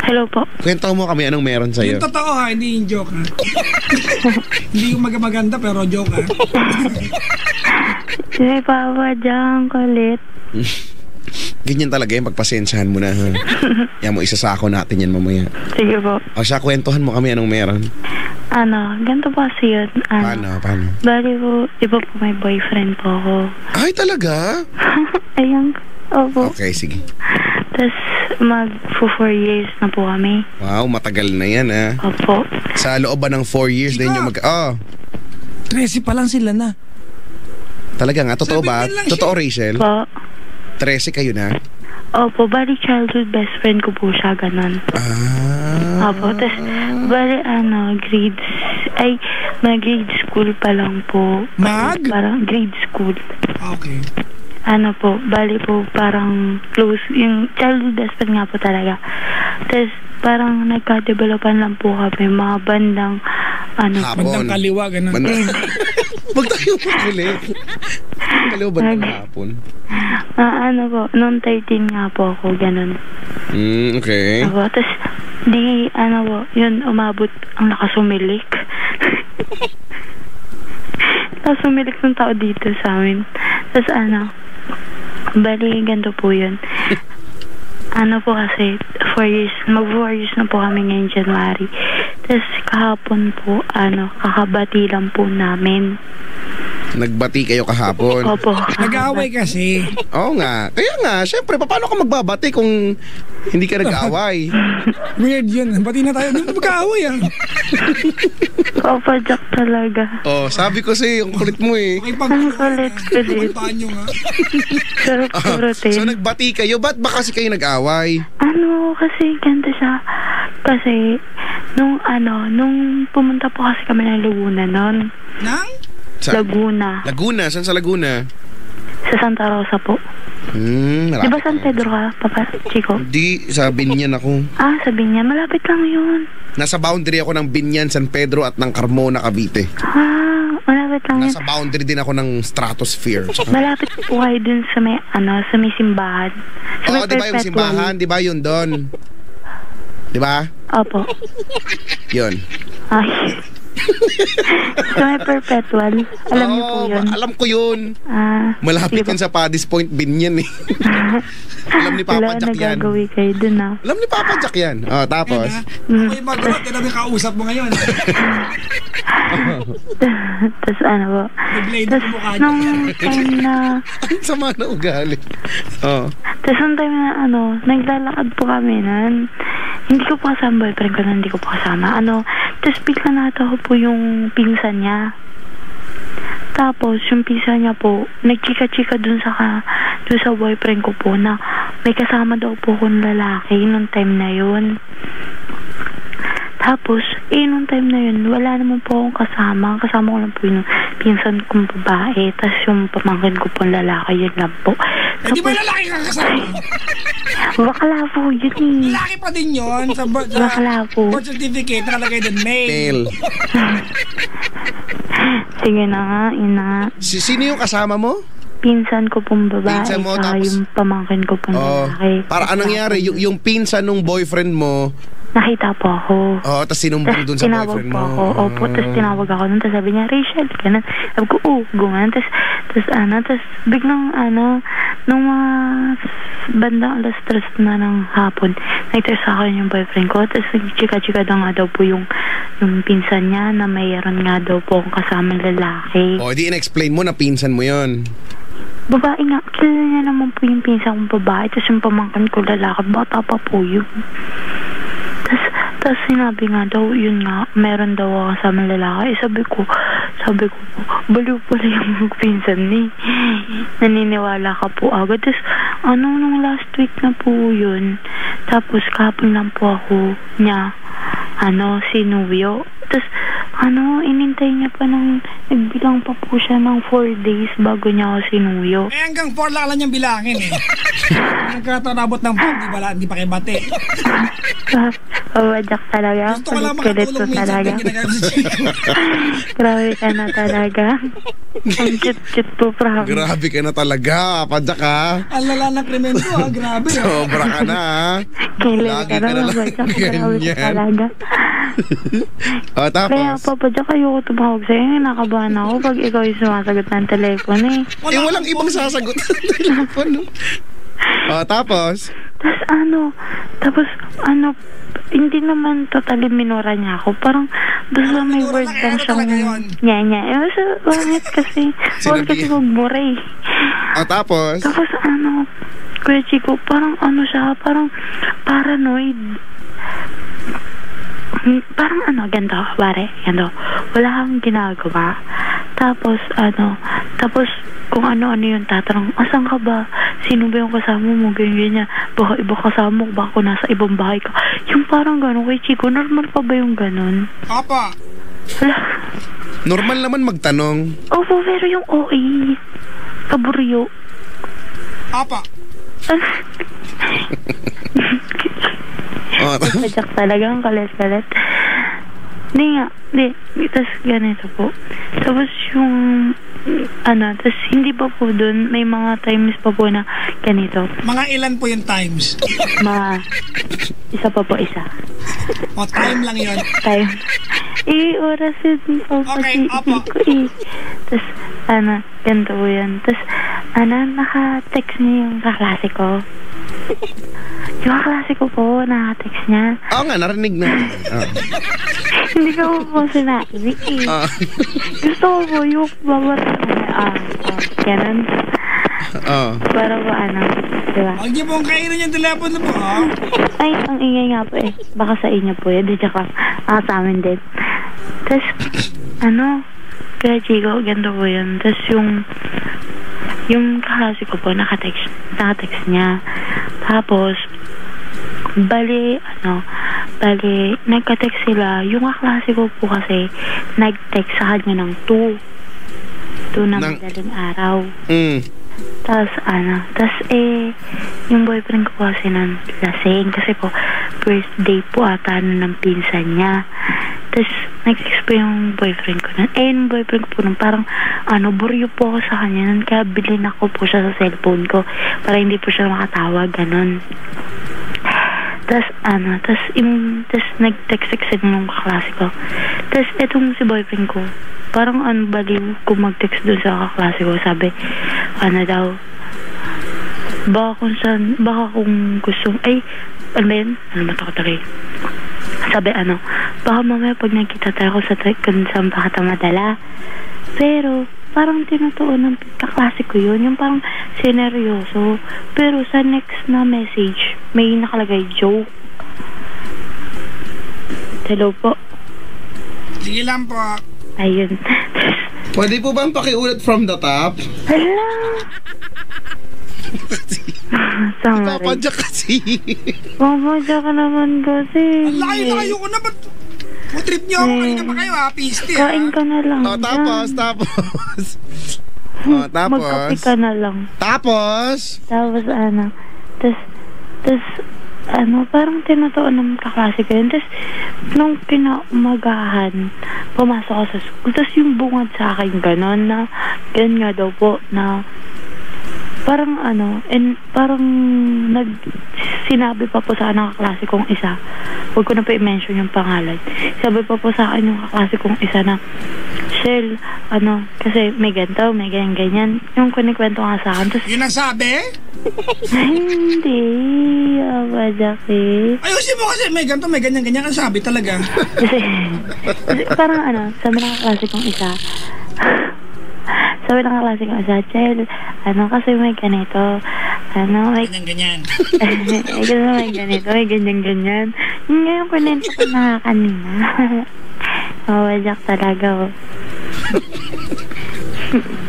Hello po. Kwento mo kami anong meron sa'yo. Yung totoo, ha? Hindi yung joke, ha? Hindi yung maganda pero joke, ha? Si Papa Jang kulit. Ganyan talaga yung pagpasensyahan mo na. Ha? Yan mo, isasako natin yan mamaya. Sige po. O siya, kwentuhan mo kami anong meron. Ganito po kasi yun. Paano? Bali po, di ba po may boyfriend po ako. Ay, talaga? Ayun. Opo. Okay, sige. Tapos mag-4 years na po kami. Wow, matagal na yan, ha? Opo. Sa loob ba ng 4 years din yung 13 pa lang sila na. Talaga nga, totoo ba? 17 lang Totoo, Rachel? Po. 13 kayo na? Opo, bali childhood best friend ko po siya, ganun. Opo, tapos bali grade school pa lang po. Parang grade school. Okay. Bali po parang close, yung childhood best friend nga po talaga. Tapos parang nagka-developan lang po kami, mga bandang Hapon. Bandang kaliwa, ganun. Wag tayo ulit. Kaliwa bandang hapon. Noong 13 nga po ako, ganun. Okay. Tapos, yun, umabot ang nakasumilik. Nakasumilik ng tao dito sa amin. Tapos, bali, ganito po yun. Po kasi, 4 years na po kami ngayong January. Tapos, kahapon po, kakabati lang po namin. Nagbati kayo kahapon? Opo. Nag-aaway kasi. Oo nga. Kaya nga, syempre, paano ka magbabati kung hindi ka nag-aaway? Weird yun. Bati na tayo. Hindi mag-aaway, ha? Opo, Jack talaga. Oh, sabi ko sa'yo, ang kulit mo eh. Okay, Ang kulit. pagpuntaan nyo, ha? Sarap routine. So, nagbati kayo? Ba't ba kasi kayo nag-aaway? Kasi ganito siya. Kasi, nung pumunta po kasi kami ng Laguna nun. Nang? Laguna. Laguna? Saan sa Laguna? Sa Santa Rosa po. Di ba San Pedro ka, Papa Chico? Di, sa Binyan ako. Sa Binyan. Malapit lang yun. Nasa boundary ako ng Binyan, San Pedro at ng Carmona, Cavite. Malapit lang yun. Nasa boundary din ako ng Stratosphere. Malapit po kayo dun sa may, sa may simbahan. Oo, di ba yung simbahan? Di ba yun doon? Di ba? Opo. Yun. Ay. So may perpetual. Alam niyo po yun? Alam ko yun. Malapit yun sa Paddy's Point, Binyan eh. Alam ni Papa Jack yan. Nagagawi kayo dun Alam ni Papa Jack yan. Tapos? Ako yung mag-rot. Yan ang kausap mo ngayon. Tapos po. Tapos nung time na... Sama na ugali. Tapos nung time na naglalakad po kami nun. Hindi ko po kasama boyfriend ko, hindi ko po kasama. Tapos bigla natawa po yung pinsan niya. Tapos yung pinsan niya po, nagchika-chika dun sa boyfriend ko po na may kasama daw po akong lalaki nung time na yun. Tapos, nung time na yun, wala naman po akong kasama. Kasama ko lang po yung pinsan kong babae. Tapos yung pamangkin ko po lalaki, yun lang po. Di ba lalaki ka kasama? Bakla po yun eh. Lalaki pa din yun. Sa Bakla po. birth certificate, nakalagay din male. Sige na nga, ina. Sino yung kasama mo? Pinsan ko pong babae. Pinsan mo, saka tapos... yung pamangkin ko pong lalaki. Para anong nangyari? Yung pinsan nung boyfriend mo, nakita po ako. Tapos sinumbong dun sa boyfriend mo. Tinawag po ako. Opo, tapos tinawag ako nun. Tapos sabi niya, Rachel, ganun. Sabi ko, gumanon. Tapos biglang, nung mga bandang alas 3 na ng hapon, nag-text sa akin yung boyfriend ko. Tapos chika-chika nga daw po yung pinsan niya na mayroon nga daw po akong kasama lalaki. Di in-explain mo na pinsan mo yon. Babae nga, kilala niya naman po yung pinsan kong babae. Tapos yung pamangkin ko lalaki, bata pa po yun. Tapos sinabi nga daw, yun nga, meron daw ako kasama lalaki. Sabi ko, sabi ko po, baliw pala yung pinsan ni. Naniniwala ka po agad. Tapos, nung last week na po yun. Tapos, kapon lang po ako niya, sinuyo. Tapos, inintay niya pa nagbilang pa po siya ng 4 days bago niya ako sinuyo. Hanggang 4 lang niyang bilangin eh. Nagkatanabot ng 4, hindi pa kayo bate. Pabadyak talaga. Gusto ko lang makatulong minsan pag ginagawa sa Chico. Grabe ka na talaga. Ang cute po, promise. Grabe ka na talaga, Padyak ha. Ang lala ng krimen ko grabe. Sobra ka na ha. Kailan ka na, Pabadyak. Grabe ka talaga. Tapos? Kaya, Pabadyak, ayoko tumawag sa'yo. Nakabahan ako pag ikaw yung sumasagot ng telepono eh. Walang ibang sasagot ng telepono. Tapos? Tapos, hindi naman totally minura niya ako. Parang, basta may word lang siyang nya-nya. Basta, bakit kasi? Huwag kasi magmura eh. Tapos? Tapos, Kuya Chico, parang siya, parang paranoid. Parang ganito, pare, ganito. Wala kang ginagawa. Tapos, tapos, kung ano-ano yung tatanong, asan ka ba? Sino ba yung kasama mo? Ganyan. Baka iba kasama mo, baka nasa ibang bahay ka. Yung parang gano'n, kay Chico, normal pa ba yung gano'n? Apa. Wala. Normal naman magtanong. Opo, pero yung OA, kaburyo. Apa. Pajak talagang kalit-kalit. Hindi. Tapos ganito po. Tapos yung tapos hindi pa po dun, may mga times pa po na ganito. Mga ilan po yung times? Isa pa po. Time lang yun. Time. Oras yun po. Okay, apa. Tapos, ganito po yun. Tapos, naka-text niya yung kaklase ko. Yung kaklase ko po, naka-text niya. Oo nga, narinig na. Hindi ko po sinabi eh. Gusto ko po yung babata na ganun. Para po diba? Huwag niyo pong kainin yung telepono po, Ay, ang ingay nga po eh. Baka sa inyo po yun. Di tsaka, sa amin din. Tapos, kaya Chico, ganito po yun. Tapos yung kaklase ko po, naka-text niya. Tapos, bali, nagka-text sila. Yung kaklase ko po kasi, nag-text sa kanya ng 2 na madaling araw. Tapos, yung boyfriend ko kasi nang lasing. Kasi po, first day po ata ng pinsan niya. Tapos, nag-text po yung boyfriend ko nun. Yung boyfriend ko po nun, parang, buryo po ako sa kanya nun. Kaya bilhin ako po siya sa cellphone ko. Para hindi po siya makatawag, ganun. Tapos, tapos nag-text ng kaklase ko. Tapos, etong si boyfriend ko, parang baliw kung mag-text dun sa kaklase ko. Sabi, daw, baka kung gusto, sabi, baka mamaya pag nagkita tayo sa kung saan baka ta madala. Pero, parang tinutuon ng kaklase ko yun. Yung parang sineryoso. Pero sa next na message, may nakalagay joke. Hello po. Sige lang po. Ayun. Pwede po bang pakiulit from the top? Hala! Sama rin. Papadyak kasi. Papadyak ka naman kasi. Ang layo ko na. Ba't trip niyo ako kanina pa kayo piste Kain ka na lang. Tapos. Magkape ka na lang. Tapos, Tapos, parang tinutuon ng kaklase ko yun. Tapos, nung kinaumagahan, pumasok ako sa school. Tapos, yung bungad sa akin, gano'n na, ganyan nga daw po, na, parang parang sinabi pa po sa akin ng kaklase kong isa. Huwag ko na pa i-mention yung pangalan. Sabi pa po sa akin yung kaklase kong isa na, Shell, kasi may ganito, may ganyan. Yung kunikwento nga sa akin. Tapos, yun ang sabi? hindi. Abadyak eh. Ayusin mo kasi may ganito, may ganyan ang sabi talaga. Kasi parang sabi ng kaklase kong isa, Chel, kasi may ganito, may ganyan. kasi may ganito, may ganyan. Yung kunento ko na kanina. Abadyak talaga.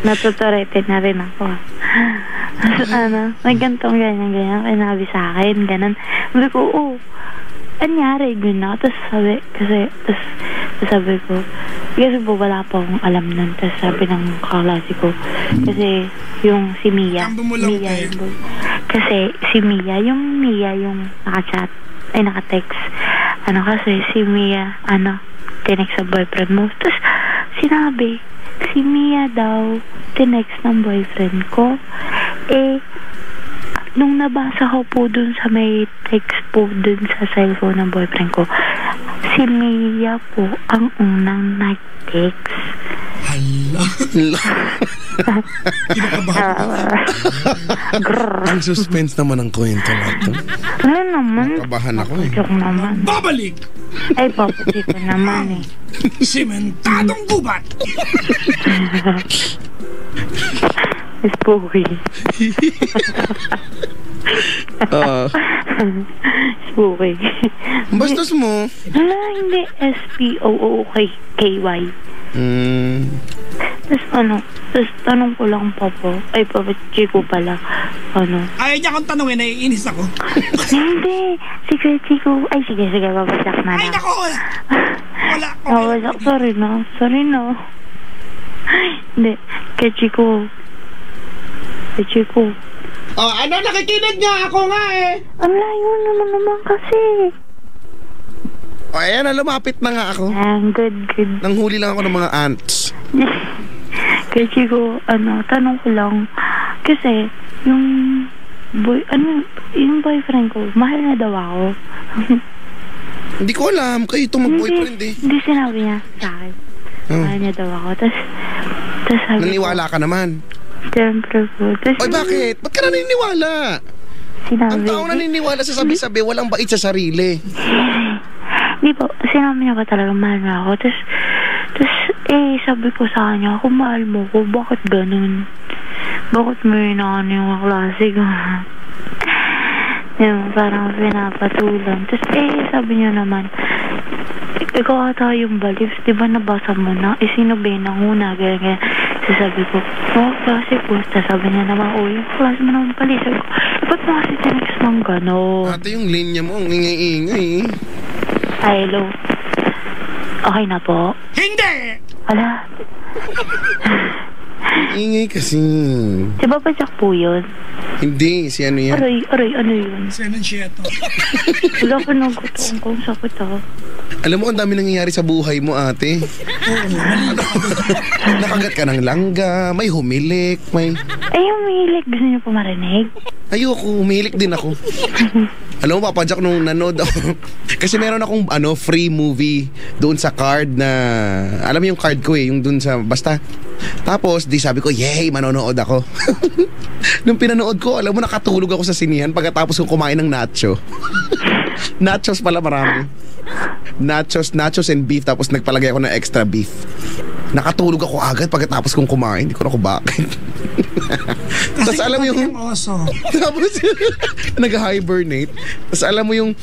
Natuturete na rin ako. May gantong ganyan, kinabi sa akin, ganon. Sabi ko, anyari, ganyan ako. Tapos sabi ko, kasi po wala pa akong alam nun. Tapos sabi ng kaklase ko, kasi yung si Mia. Kasi si Mia yung nakachat, ay nakatext. Kasi si Mia, tinext sa boyfriend mo. Tapos sinabi, si Mia daw, tinext ng boyfriend ko. Nung nabasa ko po dun sa may text po dun sa cellphone ng boyfriend ko, si Mia po ang unang nag-text. Hala. Ang suspense naman ang kwento na ito. Ano naman? Kabahan ako eh. Joke naman. Babalik! Ay, papatid ko naman eh. Sementadong gubat! Spooky. Spooky. Bastos mo. Hala, hindi. S-P-O-O-K-Y. Tapos tanong ko lang ay Chico pala, Ayaw niya akong tanongin, naiinis ako. Hindi, si Kuya Chico, ay sige, babagsak na Ay, lang. nako! Wala. Babagsak, sorry na. Hindi, Kuya Chico. Nakikinig niya ako nga eh. Ang layo naman kasi. Ayan, lumapit na nga ako. Good. Nanghuli lang ako ng mga ants. Kaya Chico, tanong ko lang, kasi, yung boyfriend ko, mahal na daw ako. Hindi ko alam, kayo itong mag-boyfriend eh. Hindi sinabi niya sa akin. Mahal niya daw ako. Tapos sabi Naniwala ka naman. Siyempre po. Oy, bakit? Ba't ka naniniwala? Sinabi. Ang taong naniniwala sa sabi-sabi, walang bait sa sarili. Di po, sinabi niya ba talaga mahal na ako? Tapos, sabi ko sa kanya, kung mahal mo ko, bakit ganun? Bakit mo yun yung klase ko? Yung parang pinapatulan. Tapos, sabi niya naman, ikaw ata yung baliws, di ba nabasa mo na? Sino ba yung nanguna? Ganyan. Sabi ko, klase po. Sabi niya naman, yung klase mo naman pala. Sabi ko, ba't mo kasi tinext ng gano'n? Ate, yung linya mo, ang ingay-ingay. Hello. Okay na po? Hindi! Wala. Ingay kasi. Si Papa Jack po yun? Hindi, si ano yan? Aray, ano yun? Senensyento. Wala ko nagutom kung sakit ako. Alam mo, ang dami nangyayari sa buhay mo, ate. Nakagat ka ng langga, may humilik, may... Humilik. Gusto niyo po marinig? Ayoko, humilik din ako. Alam mo, Papa Jack, nung nanood ako, kasi meron akong free movie doon sa card na, alam mo yung card ko yung doon sa, basta. Tapos, di sabi ko, yay, manonood ako. Nung pinanood ko, alam mo, nakatulog ako sa sinihan pagkatapos kong kumain ng nacho. Nachos pala marami. Nachos and beef, tapos nagpalagay ako ng extra beef. Nakatulog ako agad pagkatapos kong kumain. Hindi ko na bakit. Tapos alam mo yung tapos nag-hibernate. Tapos alam mo yung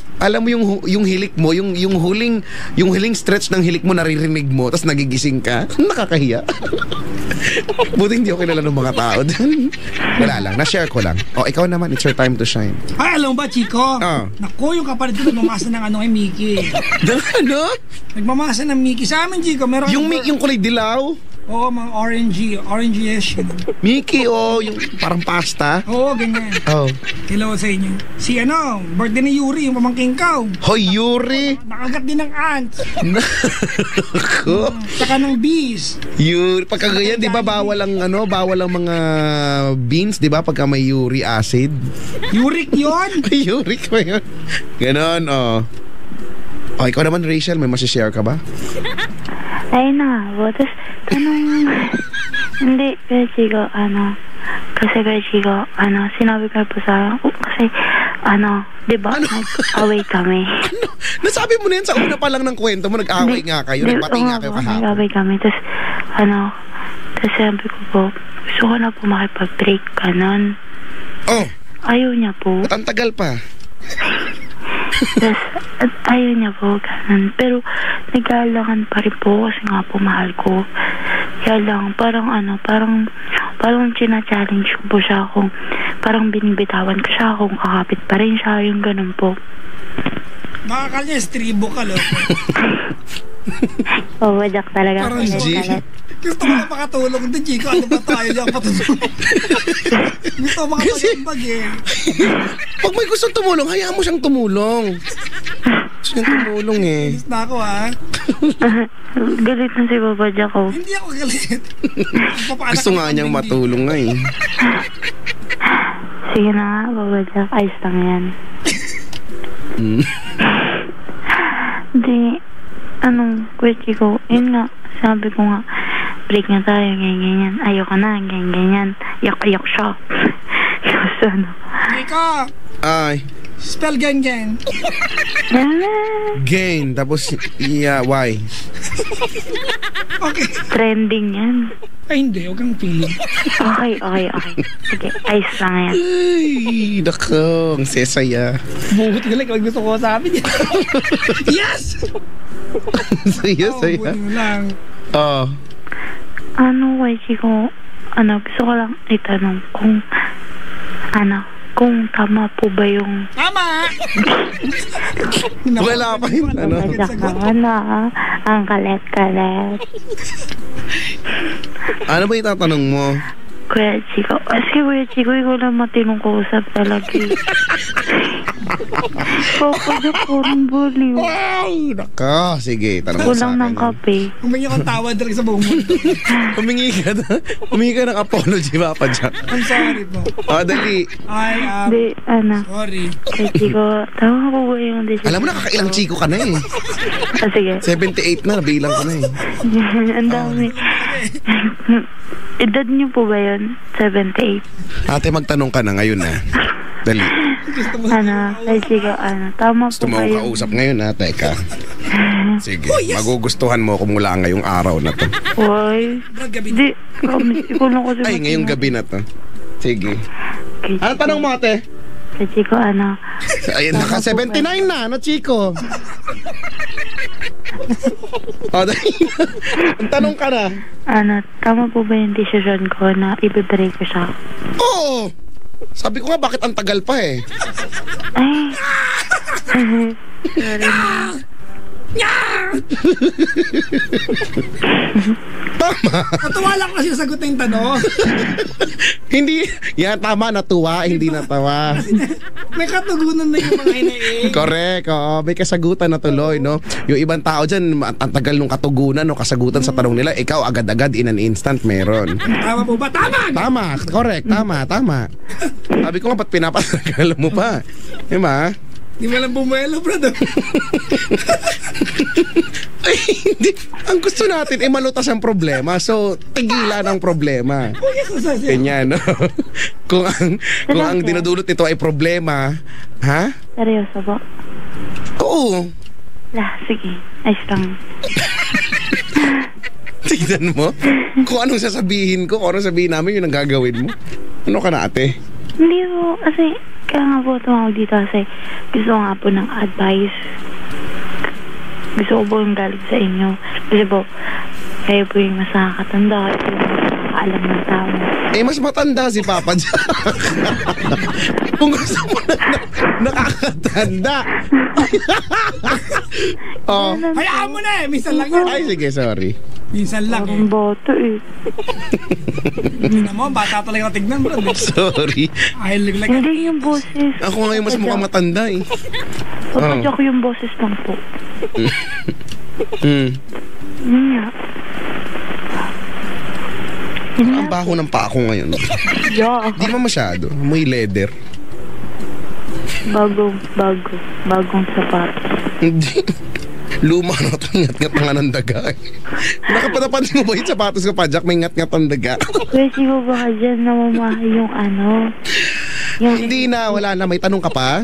hilik mo, yung huling stretch ng hilik mo naririnig mo, tapos nagigising ka. Nakakahiya. Buti hindi ako kilala ng mga tao dun. Wala lang, na-share ko lang. Ikaw naman, it's your time to shine. Ay, alam mo ba, Chico? Naku, yung kapatid ko nagmamasa ng Mickey. Ano? Nagmamasa ng Mickey. Sa amin, Chico, meron... Yung kulay dilaw? Oo, mga orangey-ish. Mickey, yung parang pasta? Oo, ganyan. Hello sa inyo. Si birthday ni Yuri, yung pamangking ko. Hoy, Yuri! Nakagat din ng ants. Nako. Saka ng bees. Yuri, pagkagayan, di ba bawal ang mga beans, di ba, pagka may uric acid? Uric yun? Uric ba yun? Ganon, ikaw naman, Rachel, may masishare ka ba? Ay na, tapos hindi, Kuya Chico, kasi Kuya Chico, sinabi ko po sa kasi, di ba, nag-away kami. Nasabi mo na yan sa una pa lang ng kwento mo, nag-away nga kayo, nagbati nga kayo kahapon. Nag-away kami, tapos, tapos sabi ko po, gusto ko na po makipag-break ka nun. Ayaw niya po. At ang tagal pa. Yes, at ayaw niya po ganun. Pero nag-aalangan pa rin po kasi nga po mahal ko. Kaya lang, parang china-challenge ko po siya kung parang binibitawan ko siya kung kakapit pa rin siya, yung ganun po. Makakal niya, estribo ka, loko. Pabajak talaga. Parang G. Gusto ko na makatulong din, Chico. Ano ba tayo niya patulong? Gusto ko makatulong bag eh. Pag may gustong tumulong, hayaan mo siyang tumulong. Gusto niyang tumulong eh. Gusto na ako ha. Galit na si Babajak ko. Hindi ako galit. Gusto nga niyang matulong nga eh. Sige na nga, Babajak. Ayos lang yan. Hindi, Kuya Chico, yun nga, sabi ko nga, break na tayo, ganyan. Ayoko na, ganyan. Iyak siya. Gusto, Chico, Ay. spell gang. Gain. Tapos, yeah, why? Okay. Trending yan. Ay, hindi. Huwag kang feeling. Okay. Sige, ayos lang yan. Ay, nako. Ang sesaya. Buhut ka lang. Huwag gusto ko sabi niya. Yes! Saya. Buhut mo lang. Oh. Kuya Chico, gusto ko lang itanong kung tama po ba yung... Tama! Wala pa yun, Babajak naman ang kalet-kalet. Ano ba itatanong mo? Kuya Chico, Kuya Chico, ikaw lang matinong kausap talaga eh. Babajak ko rin baliw. Wow! Nako. Sige, tanong mo sa Kulang ng akin. kape. Humingi akong tawad talaga sa buong mundo. Humingi ka ng apology, Papa Jack. I'm sorry po. Dali. Hindi, Sorry. Kuya Chico, tama po ba yung decision? Alam mo na, kakailang chiko ka na eh. Sige. 78 na, nabilang ka na eh. Ang dami. Edad niyo po ba yun? 78? Ate, magtanong ka na ngayon na. Dali. Kuya Chico, tama Gusto po mo ba akong yung... kausap ngayon ha, teka. Sige, magugustuhan mo kung mula ngayong araw na to. Uy, Gabi. hindi. Ikaw lang kasi Ay, ngayong gabi na to. Sige. Kuya Ano tanong mo, ate? Kuya Chico, Ayun, naka 79 na, ano, Chico? Dali. Ang tanong ka na. Tama po ba yung decision ko na ibibreak ko siya? Oo! Sabi ko nga, bakit ang tagal pa eh? Ay. Sorry na. Tama. Natuwa lang kasi sagot na yung tanong. Hindi, yan tama, natuwa, hindi natawa. May katugunan na yung mga hinaing. Correct, oo. May kasagutan na tuloy, no? Yung ibang tao dyan, ang tagal nung katugunan, no? Kasagutan sa tanong nila, ikaw agad-agad in an instant meron. Tama po ba? Tama! Tama, correct, tama. Sabi ko nga, ba't pinapatagal mo pa? Diba? Di mo lang bumuelo, brother. Ay, hindi. Ang gusto natin, malutas ang problema. So, tigilan ang problema. Ganyan, no? Kung ang dinudulot nito ay problema, ha? Seryoso po? Oo. Sige. Ayos lang. Tignan mo. Kung anong sasabihin ko, kung anong sabihin namin, yun ang gagawin mo. Ano ka na, ate? Hindi po, kasi kaya nga po tumawag dito kasi gusto ko nga po ng advice. Gusto ko po yung galing sa inyo. Kasi po, kayo po yung mas nakakatanda, kayo po yung mas nakakaalam ng tao. Mas matanda si Papa Jack. Kung gusto mo na nakakatanda. Hayaan mo na eh. Minsan lang yan. Ay, sige, sorry. Minsan lang eh. Parang boto eh. Hindi naman, bata talaga tignan, brother. Sorry. I look like Hindi yung boses. Ako ngayon mas mukhang matanda eh. Papadya ko yung boses lang po. Yun nga. Ang baho ng paa ko ngayon. Yeah. Di naman masyado. May leather. Bagong sapatos. Hindi. Luma na ito. Ngat-ngat na nga ng daga eh. Nakapanapansin mo ba yung sapatos ko pa, Jack? May ngat-ngat ang daga. Pwede mo baka dyan namamahay yung Hindi na. Wala na. May tanong ka pa?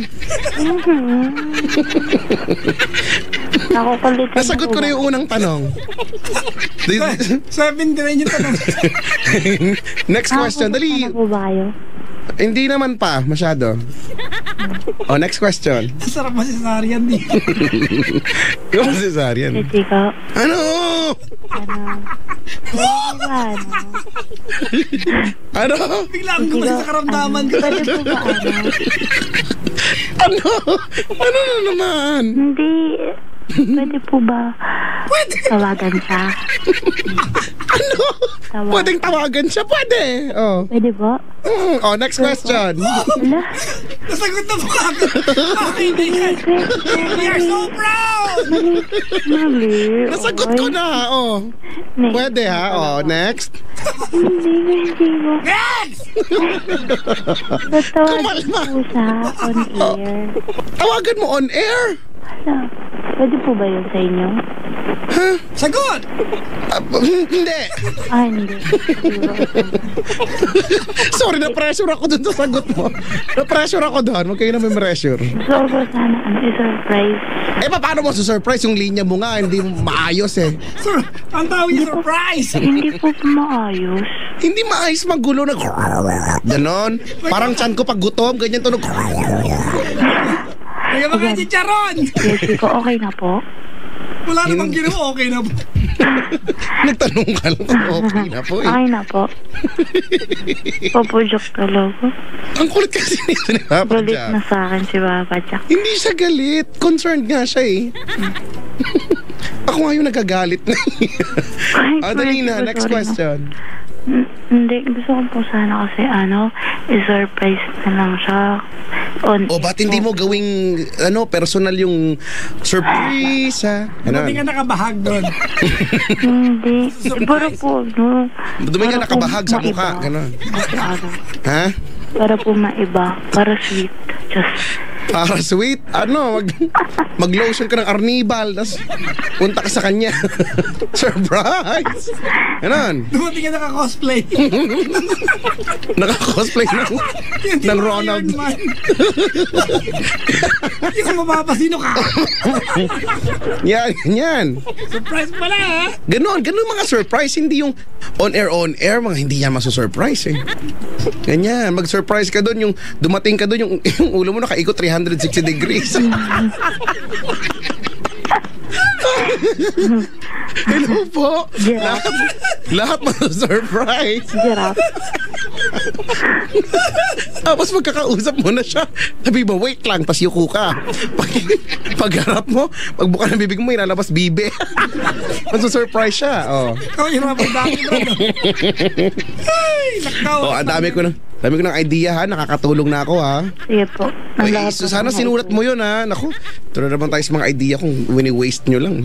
Nakukulitan. Nasagot ko na yung unang tanong. 79 yung tanong. Next question. Dali. Ano po ba kayo? Hindi naman pa. Masyado. Next question. Sarap masisaryan din. Yung cesarian. Jessica. Ano? Ano? Bigla akong gumaling sa karamdaman ko. Pwede po ba Ano? Ano na naman? Hindi. Pwede po ba tawagan siya? Ano? Pwedeng tawagan siya? Pwede. Oh. Pwede po? Oh, next question. Wala. Nasagot na po ako. Kaibigan. We are so proud! Mali. Nasagot ko na. Oh. Pwede ha. Oh, next. Hindi po. Next! Tatawagan po siya on air. Tawagan mo on air? Wala. Pwede po ba yun sa inyo? Sagot! Hindi. Hindi. Sorry, na-pressure ako dun sa sagot mo. Na-pressure ako doon. Huwag kayo na may pressure. Gusto ko sana i-surprise. Paano mo surprise yung linya mo nga? Hindi maayos eh. Sir, ang tawag niya surprise! Hindi po maayos. Hindi maayos magulo na ganon. Parang tiyan ko pag gutom, ganyan tunog. Kaya mga chicharon! Yes, ko okay na po. Wala namang ginawa, okay na po. Nagtanong ka lang kung okay na po eh. Okay na po. Papujok talaga. Ang kulit kasi nito ni Papa Galit Jack. na sa akin si Papa Jack. Hindi siya galit. Concerned nga siya eh. Ako nga yung nagagalit na. Dali na, next question. Hindi, gusto ko po sana kasi i-surprise na lang siya. Ba't hindi mo gawing personal yung surprise ha? Hindi ka nakabahag doon. Hindi. Para po, Dumi ka nakabahag sa mukha. Ganon. Ha? Para po maiba. Para sweet. Just Para sweet? Mag-lotion ka ng Arnibal, tas punta ka sa kanya. Surprise! Ganon. Dumating ka naka-cosplay. Naka-cosplay ng Ronald. Hindi ko mapapasino ka. Yan. Surprise pala ha? Ganon mga surprise. Hindi yung on-air, mga hindi yan masu-surprise eh. Ganyan, mag-surprise ka doon, yung dumating ka doon, yung ulo mo nakaikot 360 degrees. Hello po. Lahat masu-surprise. giraffe. Tapos magkakausap mo na siya. Sabi ba, wait lang, tas yuko ka. Pagharap mo, pagbuka ng bibig mo, ilalabas bibe. Masu-surprise siya. Oh. Ikaw yung mga pagdaki doon. Ay, nakaw. Ang dami ko ng idea ha. Nakakatulong na ako ha. Sige po. Sana sinulat mo yun ha. Naku, turo naman tayo sa mga idea kung wini-waste nyo lang.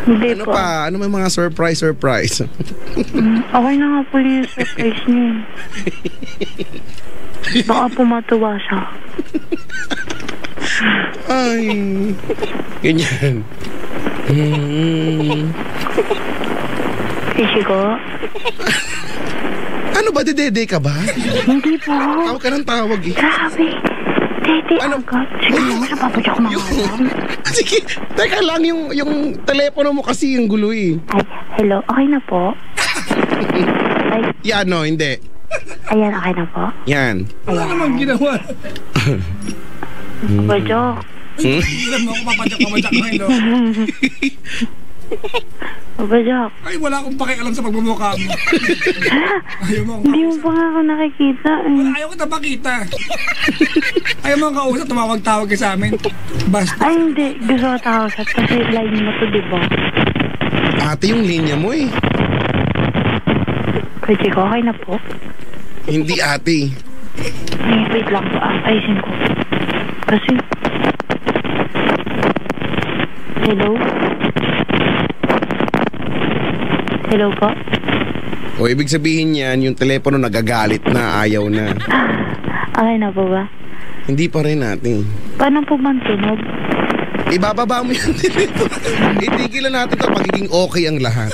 Hindi Ano po. pa? Ano may mga surprise? Okay na nga po yung surprise niya. Baka po matuwa siya. Ay. Ganyan. Fishy ko? Ano ba? Dede ka ba? Hindi po. Tawag ka ng tawag eh. Grabe. Tete, Ano? agad. Sige mo siya, papadyak ko Sige, teka lang yung telepono mo kasi yung gulo eh. Ay, hello. Okay na po? Ay, Yan no, hindi. ayan, okay na po? Yan. Wala namang ginawa. Papadyak. Alam mo ako papadyak ngayon. Papadyak. Ay, wala akong pakialam sa pagmumukha mo. Ayaw mo Hindi mo pa nga ako nakikita. Ayaw kita makita. Ayaw mo kausap, tumawag-tawag ka sa amin. Basta. Ay, hindi. Gusto ko takasat kasi line mo to, diba? Ate yung linya mo eh. Pwede ko, okay na po? Hindi ate. Ay, wait lang po. Ayusin ko. Kasi... Hello? Hello po? O ibig sabihin yan, yung telepono nagagalit na, ayaw na. Okay na po ba? Hindi pa rin ate. Paano po bang tunog? Ibababa mo yung telepono. Itigilan natin ito, magiging okay ang lahat.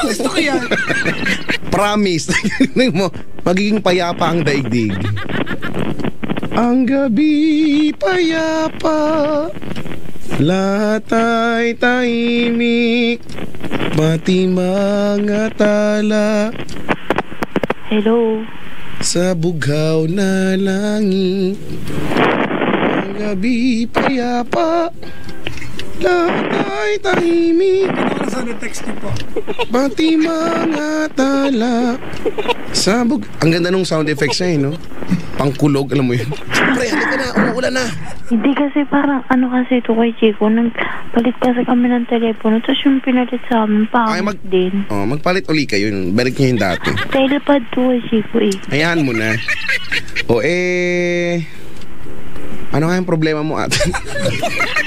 Gusto ko yan. Promise. Mo, magiging payapa ang daigdig. Ang gabi payapa, lahat ay tahimik, pati mga tala Hello? sa bughaw na langit. Ang gabi payapa, lahat ay tahimik. Ano sa text niyo po? Pati mga tala. Sabog. Ang ganda nung sound effects niya, no? Pangkulog, alam mo yun. Pre, halika na, umuulan na. Hindi kasi parang ano kasi ito kay Chico, nagpalit kasi kami ng telepono, tapos yung pinalit sa amin, pangit din. Oh, magpalit uli kayo. Balik niyo yung dati. Telepad to kay Chico eh. Hayaan mo na. O ano nga yung problema mo ate?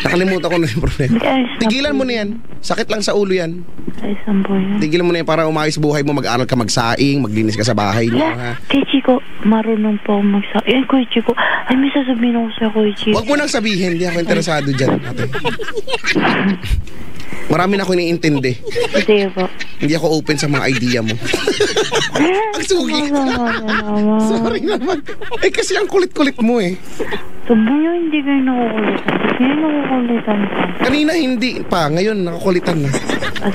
Nakalimutan ko na yung problema. Tigilan mo na yan. Sakit lang sa ulo yan. Ay, sambo yan. Tigilan mo na yan para umayos buhay mo. Mag-aral ka, magsaing, maglinis ka sa bahay mo. Ha? Kay Chico, marunong po ako magsaing. Kay Chico, ay may sasabihin ako sa Kuya Chico. Huwag mo nang sabihin. Hindi ako interesado dyan. Ate. Marami na ako iniintindi. Sige po. Hindi ako open sa mga idea mo. Ang sugi. Sorry naman. Kasi ang kulit-kulit mo eh. Sabi nyo, hindi kayo nakukulitan. Hindi nakukulitan pa. Kanina hindi pa. Ngayon nakakulitan na.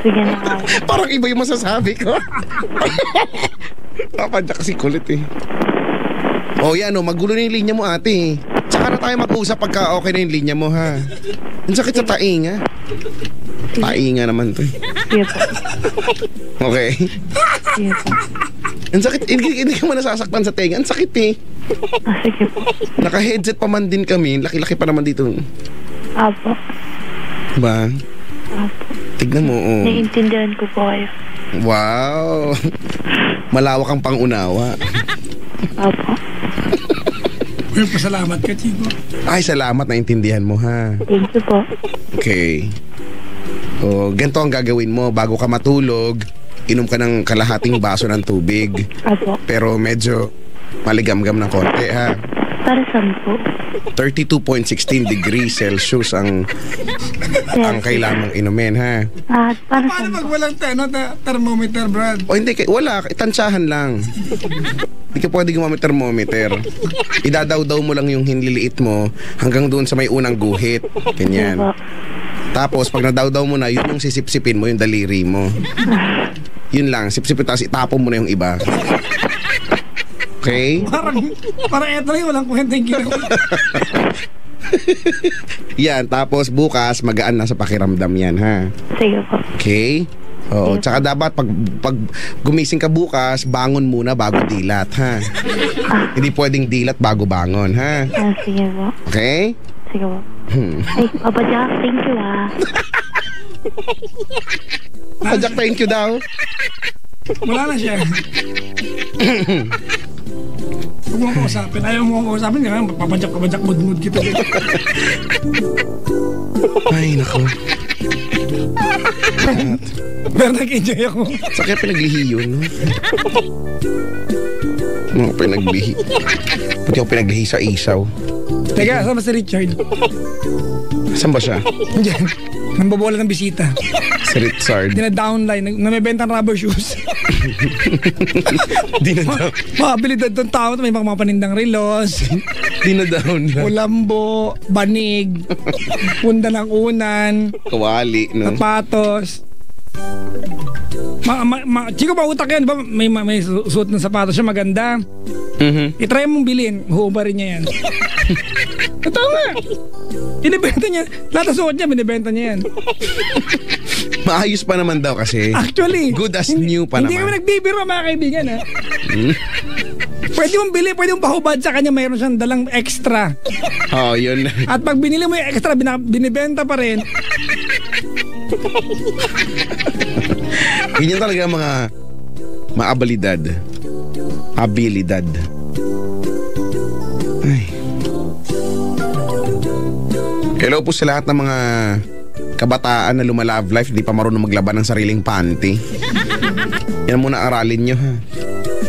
Sige na ako. Parang iba yung masasabi ko. Papadya kasi kulit eh. Oh yan magulo na yung linya mo ate. Tsaka na tayo mag-usap pagka okay na yung linya mo ha. Ang sakit sa taing ha. Tainga naman to eh. Sige po. Okay. Sige po. Ang sakit, hindi ka man nasasaktan sa tenga. Ang sakit eh. Sige po. Naka-headset pa man din kami. Laki-laki pa naman dito. Apo. Ba? Apo. Tignan mo oh. Naiintindihan ko po kayo. Wow. Malawak ang pangunawa. Apo. Pasalamat ka, Chico. Ay, salamat, naintindihan mo ha. Thank you po. Okay. O, ganito ang gagawin mo. Bago ka matulog, inom ka ng kalahating baso ng tubig. Apo. Pero medyo maligam-gam ng konti ha. Para saan po? 32.16 degrees Celsius ang kailangan mong inumin ha. Para Paano saan pag po? walang thermometer, Brad? O hindi, wala. Itansyahan lang. Hindi ka pwede gumamit thermometer. Idadaw-daw mo lang yung hinliliit mo hanggang doon sa may unang guhit. Ganyan. Apo. Tapos pag nadaw-daw mo na, yun yung sisip-sipin mo, yung daliri mo. Yun lang, sip-sipin tapos itapon mo na yung iba. Okay? Parang eto lang, walang kwenta yung ginawa. Yan, tapos bukas magaan na sa pakiramdam yan, ha? Sige po. Okay? Oo, tsaka dapat pag gumising ka bukas, bangon muna bago dilat, ha? Hindi pwedeng dilat bago bangon, ha? Sige po. Okay? Sige po. Ay, Papa Jack, thank you Papa Jack, thank you daw. Wala na siya. Huwag mo kausapin. Ayaw mo kausapin. Papadyak mood kita. Ay, nako. Pero nag-enjoy ako. Sa kaya pinaglihi yun, no? Mga pinaglihi. Pati ako pinaglihi sa isaw. Teka, saan ba si Richard? Saan ba siya? Diyan. Nambobola ng bisita. Si Richard. Dina-downline. Namibenta ng rubber shoes. Dinadaw. Makabilidad ng tao. May mga panindang relos. Dinadaw na. Ulambo. Banig. Punda ng unan. Kawali, no? Sapatos. Chico, pautak yan. Diba? May suot ng sapatos siya. Maganda. I-try mong bilhin. Huubarin niya yan. Totoo nga. Binibenta niya. Lahat ng suot niya, binibenta niya yan. Maayos pa naman daw kasi. Actually. Good as new pa hindi naman. Hindi kami nagbibiro mga kaibigan ha. Pwede mong bili, pwede mong pahubad sa kanya. Mayroon siyang dalang extra. Oh, yun. At pag binili mo yung extra, binibenta pa rin. Ganyan talaga mga maabilidad. Abilidad. Ay. Hello po sa lahat ng mga kabataan na lumalove life, di pa marunong maglaban ng sariling panty. Yan muna aralin nyo ha.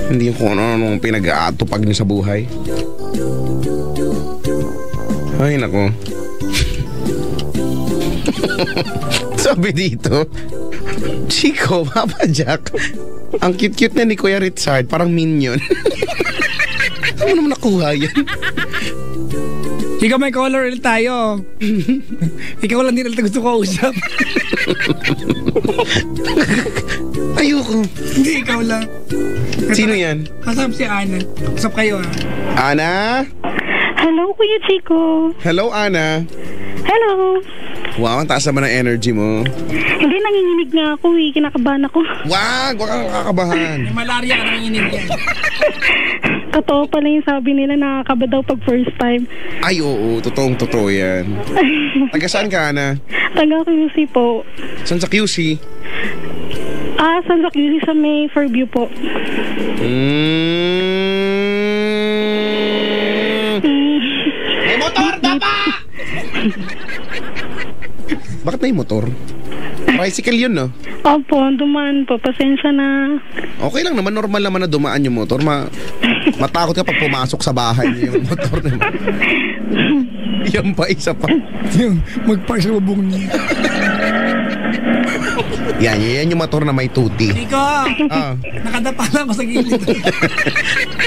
Hindi yung kung ano pinag-aatupag nyo sa buhay. Ay nako. Sabi dito, Chico, Papa Jack, ang cute-cute na ni Kuya Richard, parang minion. Saan mo naman nakuha yan? Ikaw may color ulit tayo. Ikaw lang din ulit gusto ko usap. Ayoko. Hindi, ikaw lang. Sino yan? Kasap si Ana. Usap kayo ha. Ana? Hello, Kuya Chico. Hello, Ana. Hello. Wow, ang taas naman ng energy mo. Hindi, nanginginig nga ako eh. Kinakabahan ako. Wag kang kakabahan. May malaria ka nanginginig yan. Totoo pala yung sabi nila, nakakaba daw pag first time. Ay, oo. Totoo yan. Taga saan ka, Ana? Taga QC po. Saan sa QC? Saan sa QC sa may Fairview po. May motor na ba? Bakit may motor? Tricycle yun, no? Opo, dumaan po. Pasensya na. Okay lang naman, normal naman na dumaan yung motor. Matakot ka pag pumasok sa bahay yung motor naman. Yan pa, isa pa. Yung magpark sa bubong niya. Yan yung motor na may tuti. Nico, nakadapa na ako sa gilid.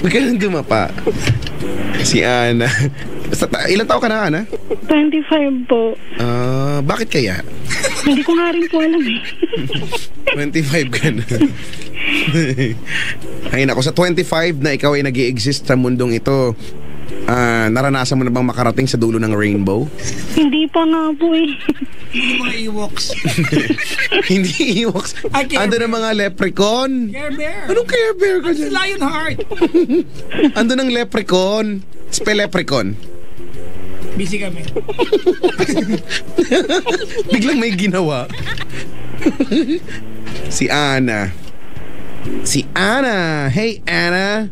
Huwag ka nang dumapa. Si Ana. Ilan taon ka na, Ana? 25 po. Bakit kaya? Hindi ko nga rin po alam eh. 25 ka na. Ay nako, sa 25 na ikaw ay nag-i-exist sa mundong ito, naranasan mo na bang makarating sa dulo ng rainbow? Hindi pa nga po eh. Yung mga Ewoks. Hindi Ewoks. Ando na mga leprechaun. Care Bear. Anong Care Bear ka Si dyan? Lionheart. Ando ng leprechaun. Spell leprechaun. Busy kami. Biglang may ginawa. Si Ana. Hey, Ana.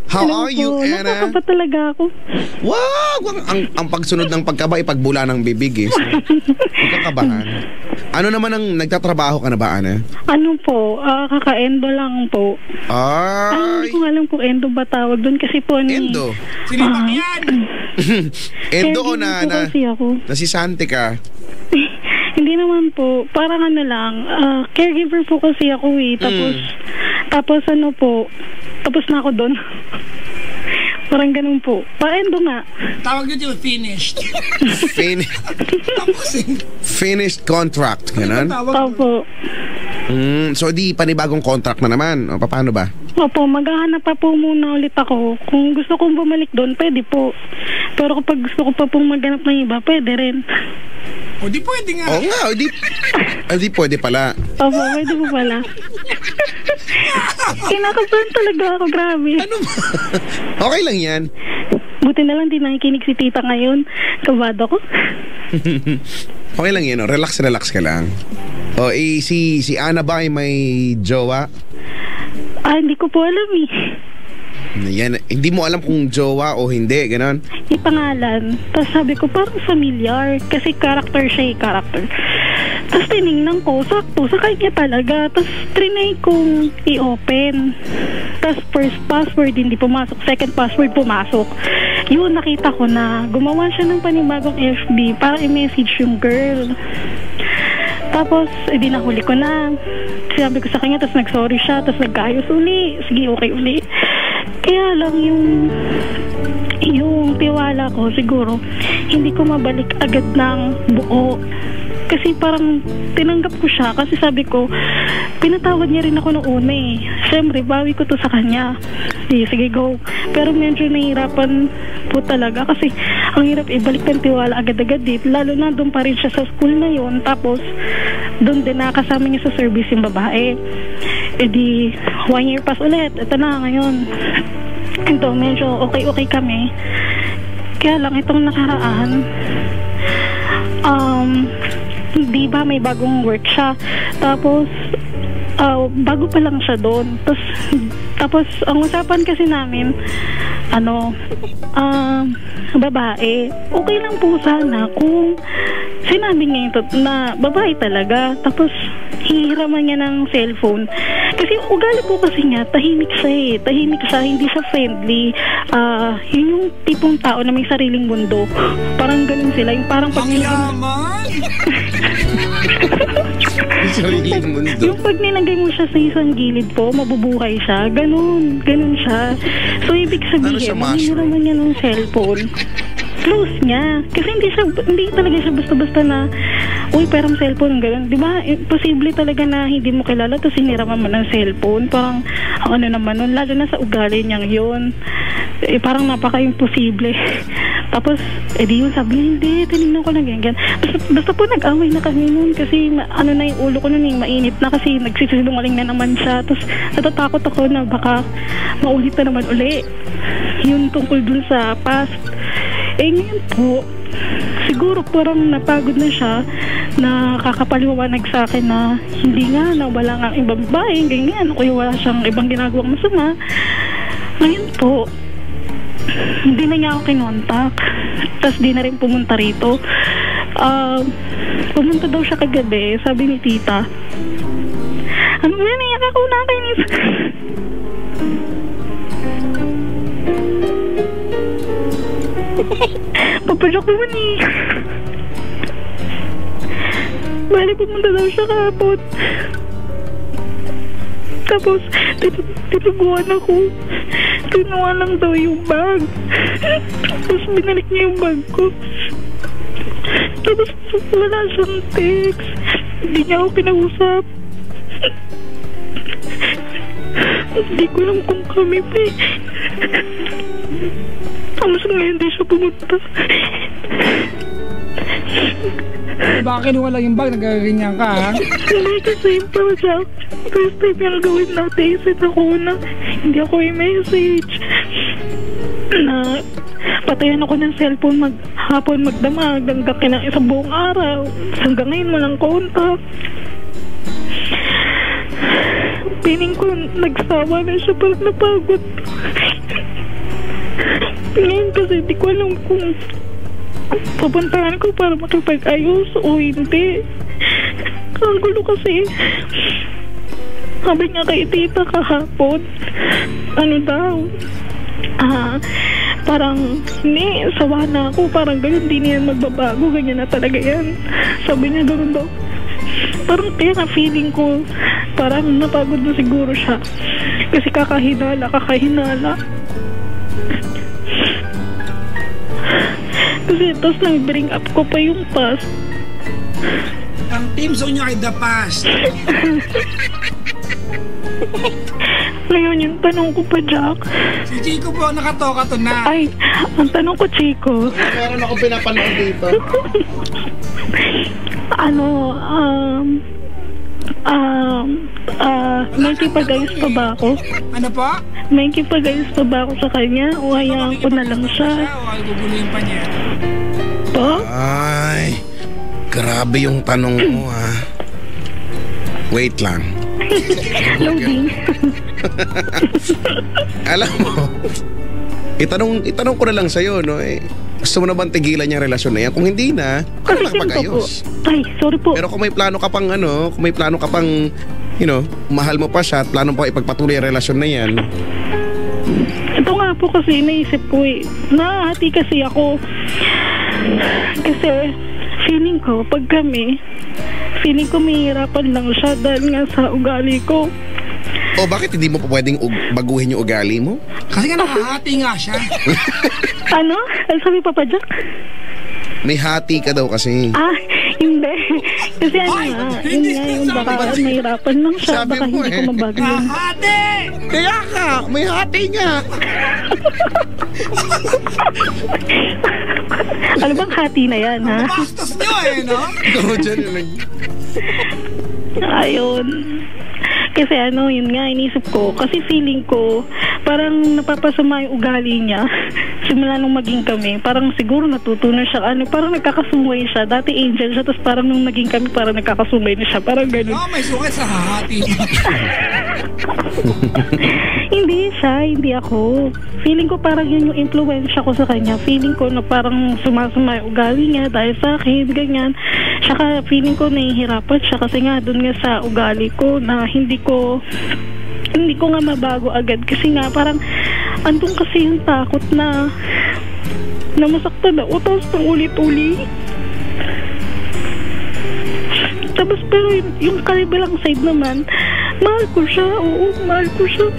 How are you, Ana? Nakakaba talaga ako. Wag! Ang pagsunod ng pagkaba, ipagbula ng bibig eh. So, huwag kang kabahan. Ano naman ang nagtatrabaho ka na ba, Ana? Ano po, kaka-endo lang po. Hindi Ay! ko alam kung endo ba tawag doon kasi po Endo. Sinipak yan. Endo o caregiver po na kasi ako. nasisante ka? Hindi naman po, parang ano lang, caregiver po kasi ako eh. Tapos ano po, tapos na ako doon. Parang ganun po. Pa-endo nga. Tawag yun yung finished. Finished contract, ganun? Opo. So di panibagong contract na naman. O paano ba? Opo, maghahanap pa po muna ulit ako. Kung gusto kong bumalik doon, pwede po. Pero kapag gusto ko pa pong maghanap ng iba, pwede rin. O di pwede nga. Oo nga, di pwede pala. Opo, pwede po pala. Kinakabahan talaga ako, grabe. Ano ba? Okay lang yan. Buti na lang di nakikinig si tita ngayon. Kabado ko. Okay lang yan, relax ka lang. Si Ana ba ay may jowa? Hindi ko po alam eh. Yan, hindi mo alam kung jowa o hindi, ganon? Yung pangalan. Tapos sabi ko, parang familiar. Kasi character siya character. Tapos tinignan ko, sakto, sa kanya talaga. Tapos trinay kong i-open. Tapos first password, hindi pumasok. Second password, pumasok. Yun, nakita ko na gumawa siya ng panibagong FB para i-message yung girl. Tapos, edi nahuli ko na. Sabi ko sa kanya, tapos nag-sorry siya, tapos nag-ayos uli. Sige, okay uli. Kaya lang yung tiwala ko, siguro, hindi ko mabalik agad ng buo. Kasi parang tinanggap ko siya kasi sabi ko, pinatawad niya rin ako noong una eh. Siyempre, bawi ko to sa kanya. Sige, go. Pero medyo nahihirapan po talaga kasi ang hirap ibalik ng tiwala agad-agad dito. Lalo na doon pa rin siya sa school na yun. Tapos, doon din nakasama niya sa service yung babae. E di, 1 year pass ulit. Ito na ngayon. Ito, medyo okay kami. Kaya lang itong nakaraan, di ba may bagong work siya. Tapos, bago pa lang siya doon. Tapos, ang usapan kasi namin, babae. Okay lang po sana kung sinabi niya na babae talaga. Tapos, hihiraman niya ng cellphone. Kasi ugali po kasi niya, tahimik siya eh. Tahimik siya, hindi siya friendly. Yun yung tipong tao na may sariling mundo. Parang ganun sila. Yung parang pag Sariling mundo. Yung pag nilagay mo siya sa isang gilid po, mabubuhay siya. Ganun siya. So, ibig sabihin, hihiraman niya ng cellphone. Close niya. Kasi hindi talaga siya basta-basta na perang cellphone, gano'n. Di ba? Posible talaga na hindi mo kilala tapos hiniraman mo ng cellphone. Parang, naman nun, lalo na sa ugali niyang yun. Parang napaka-imposible. Tapos, edi yung sabi niya, hindi, tinignan ko lang ganyan. Basta po nag-away na kami noon kasi ano na yung ulo ko noon, mainit na kasi nagsisinungaling na naman siya. Tapos, natatakot ako na baka maulit na naman uli. Yun tungkol dun sa past. Ngayon po, siguro parang napagod na siya na kakapaliwanag sa akin na hindi nga, na wala nga ibang babae, ganyan, o wala siyang ibang ginagawang masama. Ngayon po, hindi na niya ako kinontak. Tapos di na rin pumunta rito. Pumunta daw siya kagabi, sabi ni tita. Ano ba yan, iyak ako nakainis. Papadyak naman eh. Bali, pumunta daw siya kahapon. Tapos, tinaguan ako. Kinuha lang daw yung bag. Tapos, binalik niya yung bag ko. Tapos, wala siyang text. Hindi niya ako kinausap. Hindi ko alam kung kami pa eh. Tapos ngayon di siya pumunta. Baka kinuha lang yung bag, nagkaganyan ka ha? Hindi kasi yung project. First time yung gawin natin, isit ako na hindi ako i-message. Na patayan ako ng cellphone maghapon magdamag hanggang kinang isang buong araw. Hanggang ngayon walang contact. Piling ko nagsawa na siya, parang napagod. Ngayon kasi hindi ko alam kung pupuntahan ko para makipag-ayos o hindi. Ang gulo kasi. Sabi nga kay tita kahapon, ano daw, parang hindi, sawa na ako, parang ganyan, hindi na yan magbabago, ganyan na talaga yan. Sabi niya gano'n daw. Parang kaya na feeling ko, parang napagod na siguro siya. Kasi kakahinala. Kasi tapos nag-bring up ko pa yung past. Ang team zone niya ay the past. Ngayon yung tanong ko pa, Jack. Si Chico po, nakatoka to na. Ay, ang tanong ko, Chico. Meron ako pinapanood dito. May kipag-ayos pa ba ako? Ano po? May kipag-ayos pa ba ako sa kanya? O hayaan ko na lang siya? O guguloyin pa niya? Po? Ay, grabe yung tanong mo ha. Wait lang. Loading. Alam mo, itanong ko na lang sa'yo, no? Gusto mo na bang tigilan yung relasyon na yan? Kung hindi na, Kasi makapag-ayos. Ay, sorry po. Pero kung may plano ka pang mahal mo pa siya at plano pa ipagpatuloy ang relasyon na yan. Ito nga po kasi naisip ko nahati kasi ako. Kasi feeling ko pag kami, feeling ko mahihirapan lang siya dahil nga sa ugali ko. O bakit hindi mo pa pwedeng baguhin yung ugali mo? Kasi nga nakahati nga siya. Ano? Ano sabi Papa Jack? May hati ka daw kasi. Hindi. Kasi Ay, hindi yun sabi baka ba? mahirapan lang siya. Sabi Baka mo hindi ko mabago yun. Nakahati! Kaya ka, may hati nga. Ano bang hati na yan, ha? Bastos nyo no? Ikaw dyan yung Ayun. Kasi yun nga, inisip ko. Kasi feeling ko, parang napapasama yung ugali niya. Simula nung maging kami, parang siguro natutunan siya. Parang nagkakasungay siya. Dati angel siya, tapos parang nung naging kami, parang nagkakasungay na siya. Parang ganun. May sukat sa hahati. Hindi siya, hindi ako. Feeling ko parang yun yung influensya ko sa kanya. Feeling ko na parang sumasama yung ugali niya dahil sa akin, ganyan. Saka feeling ko nahihirapan siya kasi nga dun nga sa ugali ko na hindi ko nga mabago agad kasi nga parang andun kasi yung takot na masaktan ako tapos pang ulit-uli. Tapos pero yung kalibalang side naman, mahal ko siya, oo, mahal ko siya.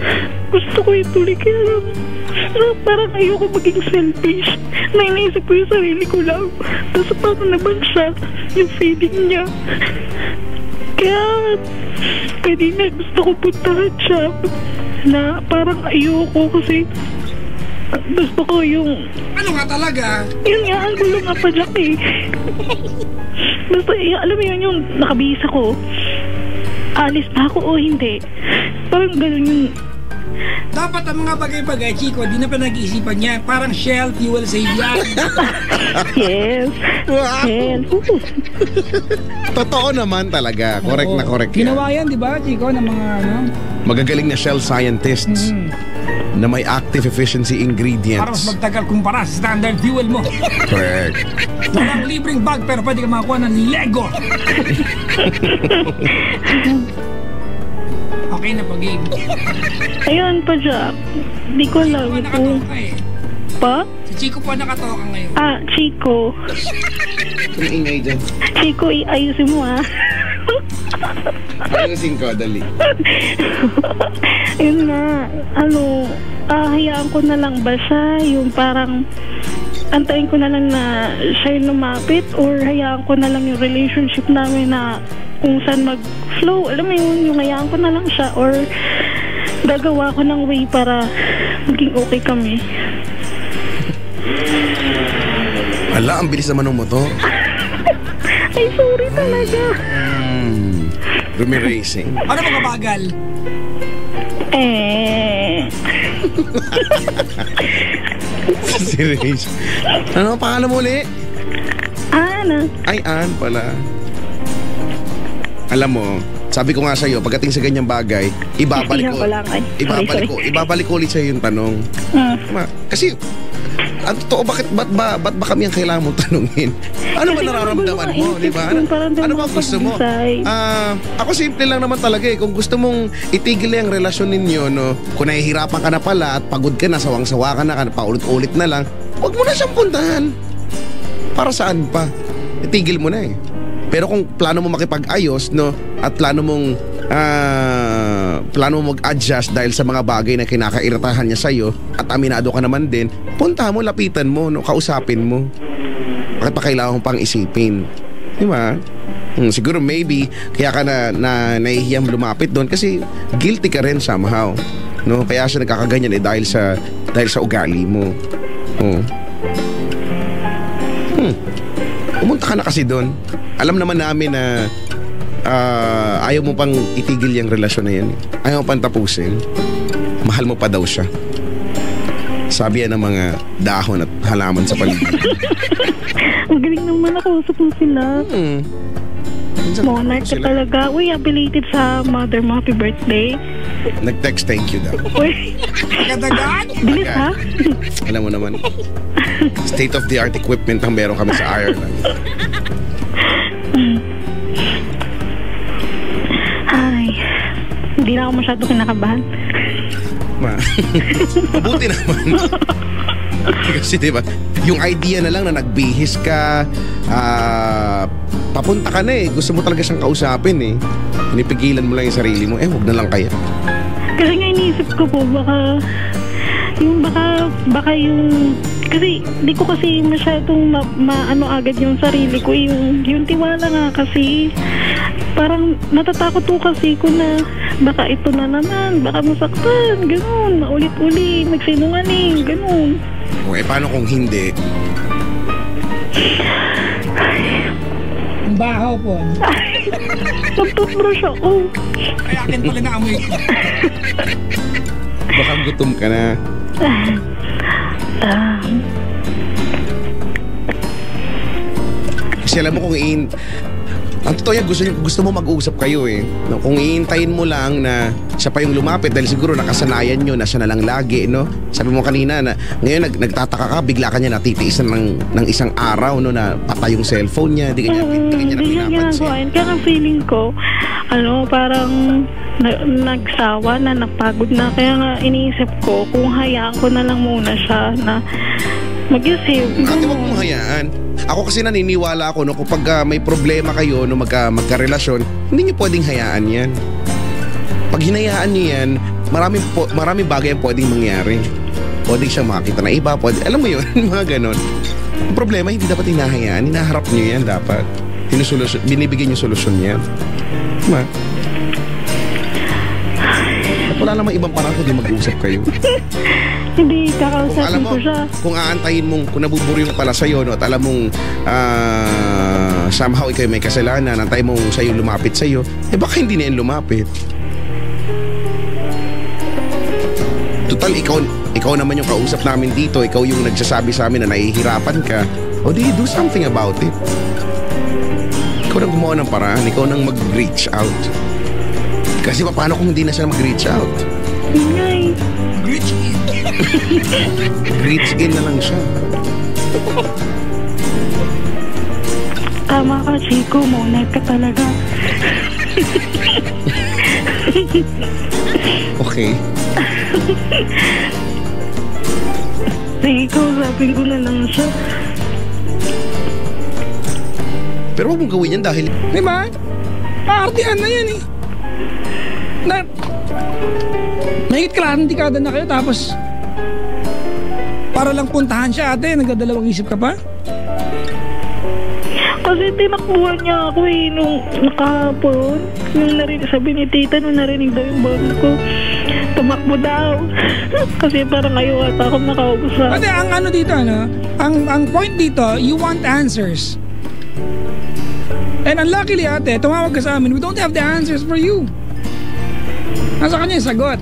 Gusto ko ituloy kaya lang parang ayoko maging selfish. Nainaisip ko yung sarili ko lang. Tapos parang naman siya, yung feeling niya. Kaya kanina gusto ko puntahan siya na parang ayoko kasi Gusto ko yung... Ano nga talaga? Yun nga, ang gulo nga pa Jack eh. Basta, alam mo yun, yung nakabihis ako. Alis ba ako o hindi? Parang gano'n yung... Dapat ang mga bagay-bagay, Chico, di na pa nag-iisipan niya. Parang Shell fuel save yan. Yes. Wow. Yes. Totoo naman talaga. Correct na correct yan. Ginawa yan, di ba, Chico, ng mga ano? Magagaling na Shell scientists na may active efficiency Para mas ingredients. magtagal kumpara sa standard fuel mo. Correct. Walang libreng bag pero pwede ka makakuha ng Lego. Okay na pag-game. Ayun pa Jack. Di ko alam Chico ito. nakatoka eh. Pa? Si Chico po nakatoka ngayon. Chico. Ang ingay dyan. Chico, iayusin mo Ayusin ko, dali. Yun na. Hayaan ko na lang ba siya? Yung parang antayin ko na lang na siya yung lumapit or hayaan ko na lang yung relationship namin na kung saan mag-flow. Alam mo yun, yung hayaan ko na lang siya or gagawa ko ng way para maging okay kami. Ala, ang bilis naman ng motor. Ay, sorry talaga. Rumi Racing. Ano mga bagal? Si Rage. Ano ang pangalan mo ulit? Ana. Ay, Ann pala. Alam mo, sabi ko nga sa'yo, pagdating sa ganyang bagay, ibabalik Iyan ko. ko lang, ay. Ibabalik ko ulit sa'yo yung tanong. Kasi, ang totoo, ba't ba kami ang kailangan mong tanungin? Ano ba Kasi nararamdaman naman, mo, di ba? Ano ba gusto mo? makapag-decide. Ako simple lang naman talaga eh. Kung gusto mong itigil yung relasyon ninyo, no, kung nahihirapan ka na pala at pagod ka na, sawang-sawa ka na, paulit-ulit na lang, huwag mo na siyang puntahan. Para saan pa? Itigil mo na eh. Pero kung plano mo makipag-ayos, no, at plano mong mag-adjust dahil sa mga bagay na kinakairitahan niya sa'yo at aminado ka naman din, punta mo, lapitan mo, no, kausapin mo. Bakit pa kailangan kong pang isipin? Di ba? Siguro maybe kaya ka nahihiyang lumapit doon kasi guilty ka rin somehow. No? Kaya siya nagkakaganyan dahil sa ugali mo. Pumunta ka na kasi doon. Alam naman namin na ayaw mo pang itigil yung relasyon na yan. Ayaw mo pang tapusin. Mahal mo pa daw siya. Sabi yan ng mga dahon at halaman sa paligid. Ang galing naman nakausap mo sila. Monarch ka talaga. Uy, belated sa mother mo. Happy birthday. Nag-text thank you daw. Uy, Agad-agad? bilis ha? Alam mo naman, state-of-the-art equipment ang meron kami sa Ireland. Ay, hindi na ako masyado kinakabahan. Mabuti naman. Kasi diba, yung idea na lang na nagbihis ka, papunta ka na eh. Gusto mo talaga siyang kausapin eh. Pinipigilan mo lang yung sarili mo. Huwag na lang kaya. Kasi nga iniisip ko po, baka yung kasi di ko kasi masyadong maano agad yung sarili ko, yung tiwala nga kasi parang natatakot ko kasi ko na baka ito na naman, baka masaktan, ganun, maulit-uli, magsinungaling, ganun. Paano kung hindi? Ang bahaw po. Nag-toothbrush ako. Ay, akin pala na amoy ko. Baka gutom ka na. Kasi alam mo kung ang totoo yan, gusto mo mag-uusap kayo eh. No, kung iintayin mo lang na siya pa yung lumapit dahil siguro nakasanayan nyo na siya na lang lagi, no? Sabi mo kanina na ngayon nagtataka ka, bigla ka niya natitiisan ng isang araw, no, na patay yung cellphone niya, di kanya na pinapansin. Kaya ang feeling ko, parang nagsawa na, napagod na. Kaya nga iniisip ko, kung hayaan ko na lang muna siya na mag-isip. Ate, wag mong hayaan. Ako kasi naniniwala ako, no, kapag may problema kayo, no, magkarelasyon, hindi niyo pwedeng hayaan yan. Pag hinayaan niyo yan, maraming bagay ang pwedeng mangyari. Pwedeng siyang makakita na iba, alam mo yun, mga ganon. Ang problema, hindi dapat hinahayaan, hinaharap niyo yan dapat. Binibigyan niyo solusyon yan. Wala namang ibang paraan kundi mag-usap kayo. Hindi, Kung alam kakausapin mo, ko siya. kung aantayin mong, kung nabuburo yung pala sa'yo, no, at alam mong somehow ikaw may kasalanan, antayin mong sa'yo lumapit sa'yo, baka hindi na yan lumapit. Total, ikaw naman yung kausap namin dito, ikaw yung nagsasabi sa amin na nahihirapan ka, o di do something about it. Ikaw nang gumawa ng paraan, ikaw nang mag-reach out. Kasi paano kung hindi na siya mag-reach out? Ingay. Reach in. Reach in na lang siya. Tama ka, Chico. Monay ka talaga. Okay. Sige, kausapin ko na lang siya. Pero huwag mong gawin yan dahil Di ba? Paartihan na yan eh. Mahigit kailangan dekada na kayo tapos para lang puntahan siya ate, nagdadalawang isip ka pa? Kasi tinakbuhan niya ako eh, nung nakahapon. Nung sabi ni tita, nung narinig daw yung bawal ko, tumakbo daw. Kasi parang ayaw ata akong nakausap. Ate, ang ano dito, ano? Ang point dito, you want answers. And unluckily ate, tumawag ka sa amin, we don't have the answers for you. Nasa kanya yung sagot.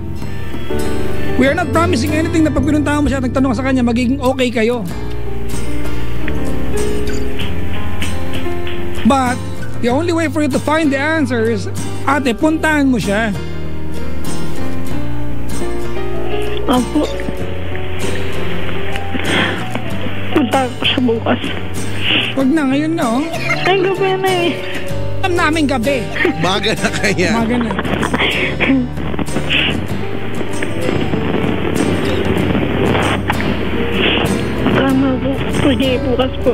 We are not promising anything na pag pinuntahan mo siya at nagtanong ka sa kanya, magiging okay kayo. But, the only way for you to find the answers, ate, puntahan mo siya. Opo. Puntahan ko siya bukas. Huwag na, ngayon na oh. Ay, gabi na eh. Alam namin gabi. baga na kaya. Umaga na. Tama po. Sige, bukas po.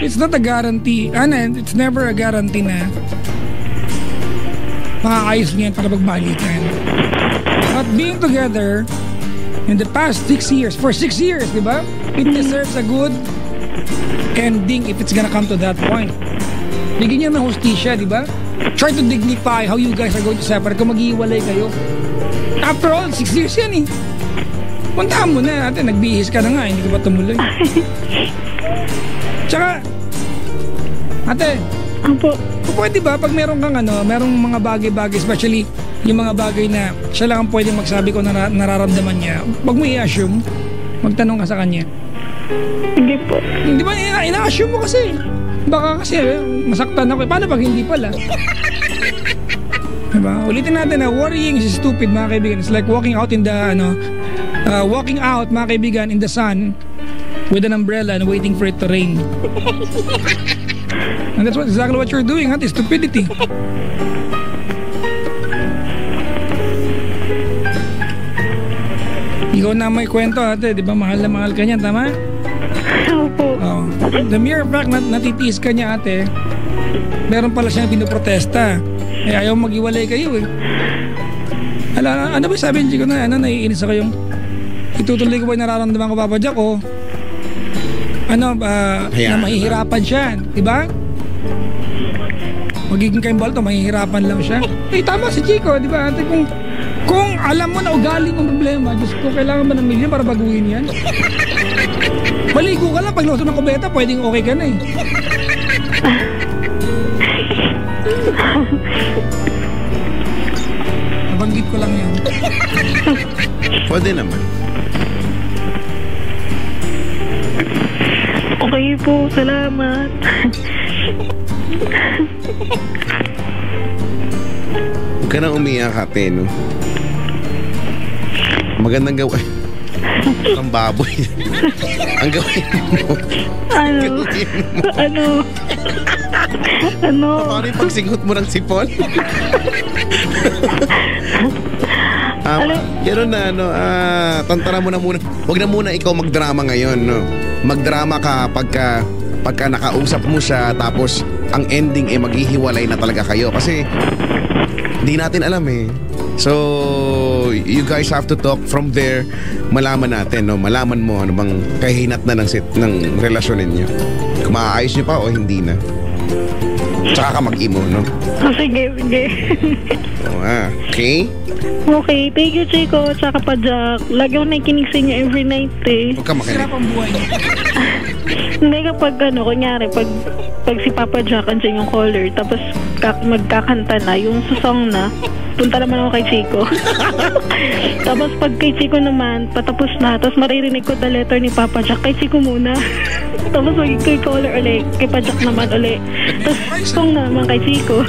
It's not a guarantee. It's never a guarantee na makaayos niyan para magbalikan. But being together in the past 6 years, for 6 years, di ba? It deserves a good ending if it's gonna come to that point. Bigyan niyo ng hustisya, di ba? Try to dignify how you guys are going to separate kung mag-iwalay kayo. After all, 6 years yan eh. Puntahan mo na natin, nagbihis ka na nga, hindi ka pa tumuloy. Tsaka, ate, Opo. pwede ba pag meron kang merong mga bagay-bagay, especially yung mga bagay na siya lang ang pwedeng magsabi ko na nararamdaman niya, wag mo i-assume, magtanong ka sa kanya. Sige po. Hindi ba, ina-assume mo kasi. Baka kasi masaktan ako. Paano pag hindi pala? Diba? Ulitin natin na worrying is stupid, mga kaibigan. It's like walking out in the, walking out, mga kaibigan, in the sun with an umbrella and waiting for it to rain. And that's exactly what you're doing, ate. Stupidity. Ikaw na may kwento, ate. Di ba mahal na mahal ka niya, tama? Opo. Oh. The mere fact na natitiis ka niya, ate, meron pala siyang pinoprotesta. Ayaw mag-iwalay kayo eh. Ano ba sabi niyo ko na, naiinis ako yung itutuloy ko ba yung nararamdaman ko, Papa Jack, o na mahihirapan siya, di ba? Magiging kayong balto, mahihirapan lang siya. Tama si Chico, di ba, ate? Kung alam mo na ugali mong problema, Diyos ko, kailangan ba ng milyon para baguhin yan? Maligo ka lang, pag lusot ng kubeta, pwedeng okay ka na eh. Nabanggit ko lang yan. Pwede naman. Okay po, salamat. Huwag ka nang umiyak, ate, no? Magandang gawin. Ang baboy. Ang gawin mo. Ano? Paano yung pagsinghot mo ng sipon? Gano'n na, tantara mo na muna. Huwag na muna ikaw magdrama ngayon, no? Magdrama ka pagka nakausap mo siya, tapos ang ending maghihiwalay na talaga kayo. Kasi hindi natin alam eh. So, you guys have to talk from there. Malaman natin, no? Malaman mo ano bang kahinat na ng relasyon ninyo. Kung maaayos nyo pa o hindi na. Tsaka ka mag-imo, no? Sige. Oo nga. Okay? Okay, thank you, Chico. Tsaka pa, Jack. Lagi ako nakikinig sa inyo every night, eh. Huwag ka makinig. Sarap ang buhay niya. Hindi kapag kunyari, pag si Papa Jack andyan yung caller, tapos magkakanta na, yung song na, punta naman ako kay Chico. Tapos pag kay Chico naman, patapos na, tapos maririnig ko the letter ni Papa Jack, kay Chico muna. Tapos kay caller ulit, kay Papa Jack naman ulit. Tapos song na naman kay Chico.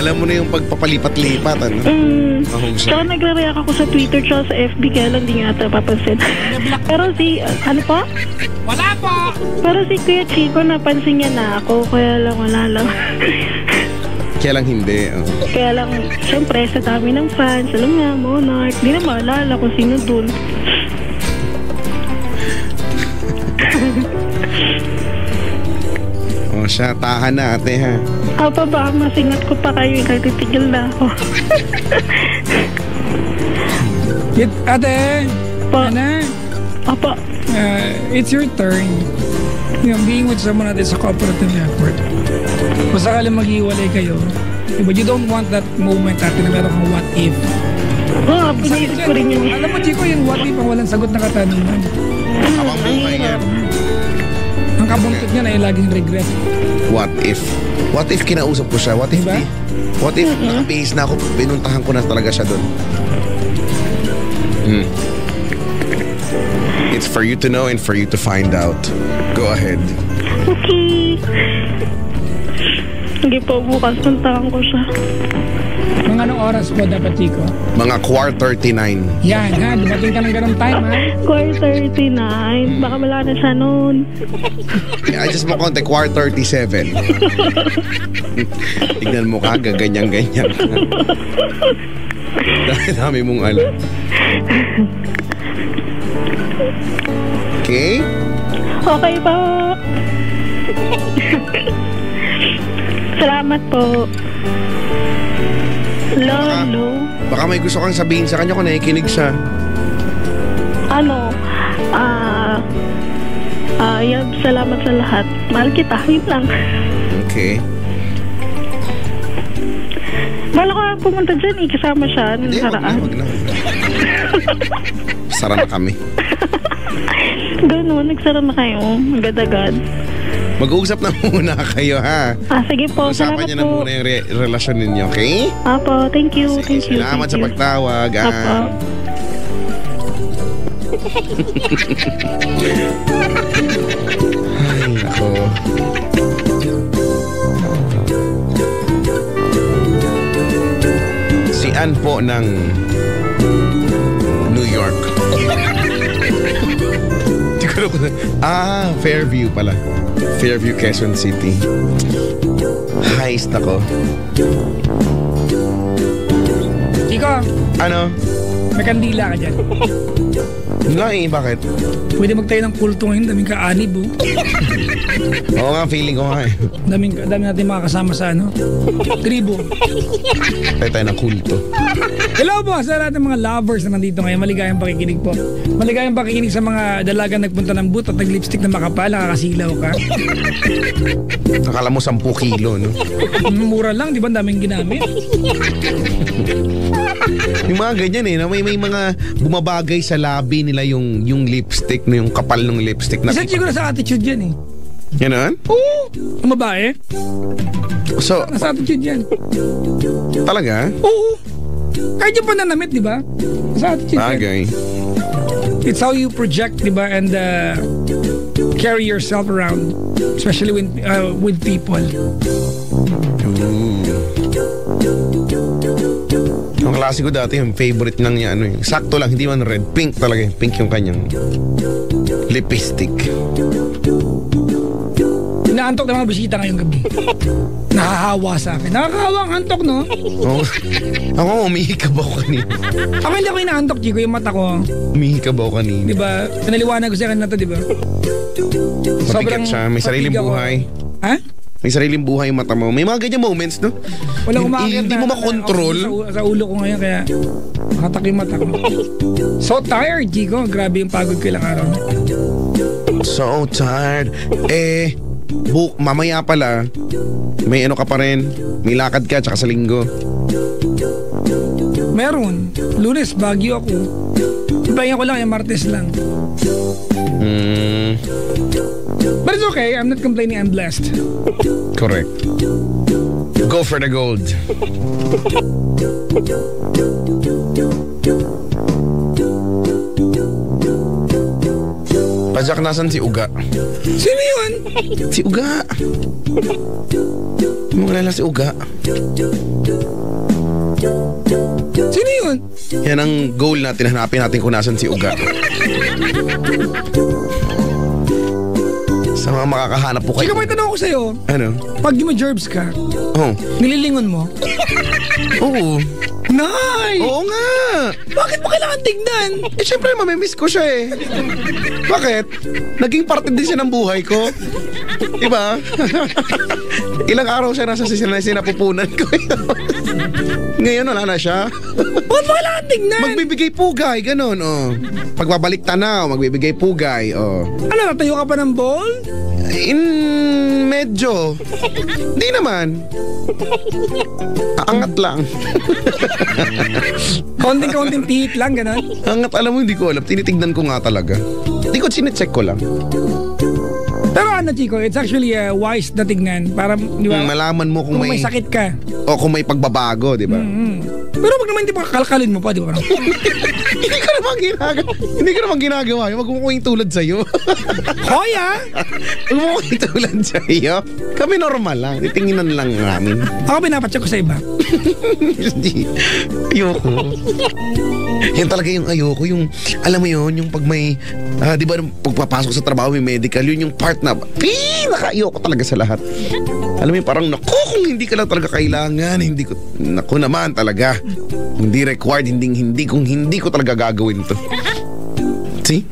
Alam mo na yung pagpapalipat-lipat, ano? Mahusay. Tsaka nagre-react ako sa Twitter tsaka sa FB, kaya lang di nga ata papansin. Pero ano pa? Wala po! Pero si Kuya Chico, napansin niya na ako, kaya lang wala lang. Kaya lang hindi. Kaya lang, syempre, sa dami ng fans, alam nga, Monarch, di na maalala kung sino dun. O siya, tahan na ate ha. Apa ba, masingat ko pa kayo, titigil na ako. Ate! Pa. Ana? Apa. It's your turn. Yung being with someone natin sa cooperative effort. Kung sakaling mag-iwalay kayo, but you don't want that moment natin na meron kang what if. Pinaisip ko rin yun. Alam mo, Chico, yung what if ang walang sagot na katanungan. Habang buhay yan. Ang kabuntot niya na yung laging regret. What if? What if kinausap ko siya? What if? Diba? What if nakabihis na ako, pinuntahan ko na talaga siya doon? It's for you to know and for you to find out. Go ahead. Okay. Hindi po, bukas puntahan ko siya. Mga anong oras po dapat, Chico? Mga 4:39. Yan, ha? Dumating ka ng ganong time, ha? 4:39. Baka wala na siya noon. I just mo konti, 4:37. Tignan mo ka, gaganyan-ganyan. Dami mong alam. Okay? Okay po. Salamat po. Lolo. Baka may gusto kang sabihin sa kanya kung nakikinig siya. Salamat sa lahat. Mahal kita. Yun lang. Okay. Mahal ko pumunta dyan eh. Kasama siya. Hindi, wag na. Sara na kami. Ganun, nagsara na kayo. Agad-agad. Mag-uusap na muna kayo, ha? Sige po. Usapan Salamat niyo na po. muna yung relasyon ninyo, okay? Apo, thank you. Sige, Thank you. salamat sa pagtawag. Apo. Ay, nako. Si Ann po ng New York. Fairview pala. Fairview, Quezon City. Heist ako. Chico, Ano? may kandila ka dyan. Wala bakit? Pwede magtayo ng kulto ngayon, daming ka-anib, oh. Oo nga, feeling ko nga eh. Dami natin makakasama sa tribo. Tayo ng kulto. Hello po sa lahat ng mga lovers na nandito ngayon. Maligayang pakikinig po. Maligayang pakikinig sa mga dalagang nagpunta ng boot at nag-lipstick na makapal, nakakasilaw ka. Akala mo 10 kilo, no? Mura lang, di ba? Daming ginamit. Yung mga ganyan eh, no? May mga bumabagay sa labi nila yung lipstick, no? Yung kapal ng lipstick. Isa siguro sa attitude yan eh. Ganon? Oo. Ang babae. So, Nasa attitude yan. talaga? Oo. Kahit yung pananamit, di ba? Nasa attitude yan. Bagay. It's how you project, di ba? And carry yourself around. Especially with people. Ang klase ko dati, yung favorite lang niya, sakto lang, hindi man red, pink talaga. Pink yung kanyang lipstick. Inaantok na mga bisita ngayong gabi. Nahahawa sa akin. Nakakahawa ang antok, no? Ako, umihikab ako kanina. Ako hindi ako inaantok, Chico. Yung mata ko. Umihikab ako kanina. Di ba? Naliwanag ko sa kanina to, di ba? Mabigat siya, may sariling mabigat ako. buhay. Ha? May sariling buhay yung mata mo. May mga ganyan moments, no? Walang umakit Hindi mo makontrol. Sa ulo ko ngayon, kaya makatak yung mata ko. So tired, Chico. Grabe yung pagod ko ilang araw. So tired. mamaya pala, may ano ka pa rin, may lakad ka tsaka sa linggo. Meron. Lunes, Baguio ako. Ipahinga ko lang, yung Martes lang. But it's okay, I'm not complaining, I'm blessed. Correct. Go for the gold. Pajak, nasan si Uga? Sino yun? Si Uga. Hindi mo kilala si Uga. Sino yun? Yan ang goal natin. Hanapin natin kung nasan si Uga. Sa mga makakahanap po kayo. Sige, may tanong ko sa'yo. Ano? Pag ma-gerbs ka, nililingon mo? Oo. Nay! Oo nga. Bakit mo kailangan tignan? Siyempre, mamimiss ko siya eh. Bakit? Naging parte din siya ng buhay ko. Diba? Ilang araw siya nasa sinapupunan ko. Ngayon, wala na siya. Bakit mo kailangan tignan? Magbibigay pugay, ganun, oh. Pagbabalik tanaw, magbibigay pugay, oh. Ano, natayo ka pa ng ball? Medyo. Di naman. Angat lang. Konting-konting tihit lang, gano'n? Angat, alam mo, hindi ko alam. Tinitignan ko nga talaga. Hindi ko, sinecheck ko lang. Pero ano, Chico, it's actually wise na tignan para, di ba? Malaman mo kung may sakit ka. O kung may pagbabago, di ba? Pero wag naman, di ba, kalkalin mo pa, di ba? Hindi ko naman ginagawa. Wag mo kong tulad sa'yo. Hoy, ha? Wag mo kong tulad sa'yo. Kami normal lang. Titinginan lang namin. Ako pinapacheck ko sa iba. Hindi. Ayoko. Yan talaga yung ayoko. Yung, alam mo yun, yung pag may, di ba, pagpapasok sa trabaho, may medical, yun yung part na, pinaka-ayoko talaga sa lahat. Alam mo yun, parang, naku, kung hindi ka lang talaga kailangan, hindi ko, naku naman talaga. Hindi required, kung hindi ko talaga gagawin to. See?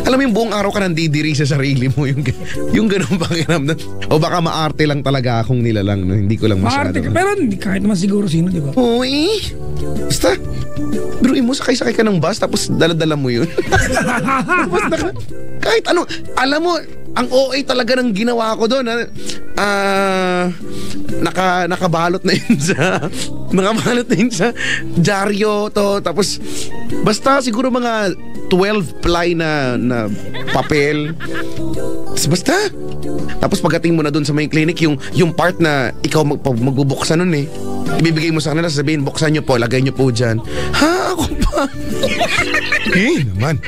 Alam mo yung buong araw ka nandidiri sa sarili mo, yung ganun pakiramdam. O baka maarte lang talaga akong nilalang, no? Hindi ko lang masyado. Maarte ka, pero hindi kahit naman siguro sino, di ba? Oo, basta, biruin mo, sakay-sakay ka ng bus, tapos dala-dala mo yun. Tapos kahit ano, alam mo, ang OA talaga ng ginawa ko doon, nakabalot na yun sa dyaryo to, tapos basta siguro mga 12 ply na papel. Basta. Tapos pagdating mo na doon sa may clinic, yung part na ikaw magbubuksan nun eh. Ibibigay mo sa kanila, sabihin, buksan nyo po, lagay nyo po dyan. Ha? Ako pa? Naman.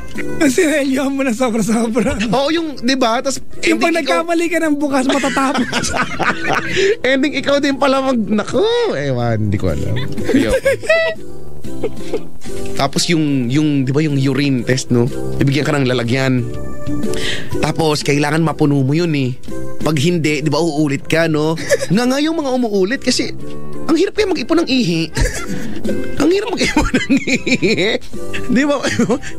Sinelyohan mo na sobra-sobra. Oo, yung, di ba? Tapos, yung pag nagkamali ka ng bukas, matatapos. Ending, ikaw din pala naku, ewan, hindi ko alam. Tapos yung di ba yung urine test, no? Bibigyan ka ng lalagyan. Tapos kailangan mapuno mo yun eh. Pag hindi, di ba uulit ka, no? Nga yung mga umuulit kasi ang hirap kaya mag-ipon ng ihi. Ang hirap mag-ipon ng ihi. Di ba?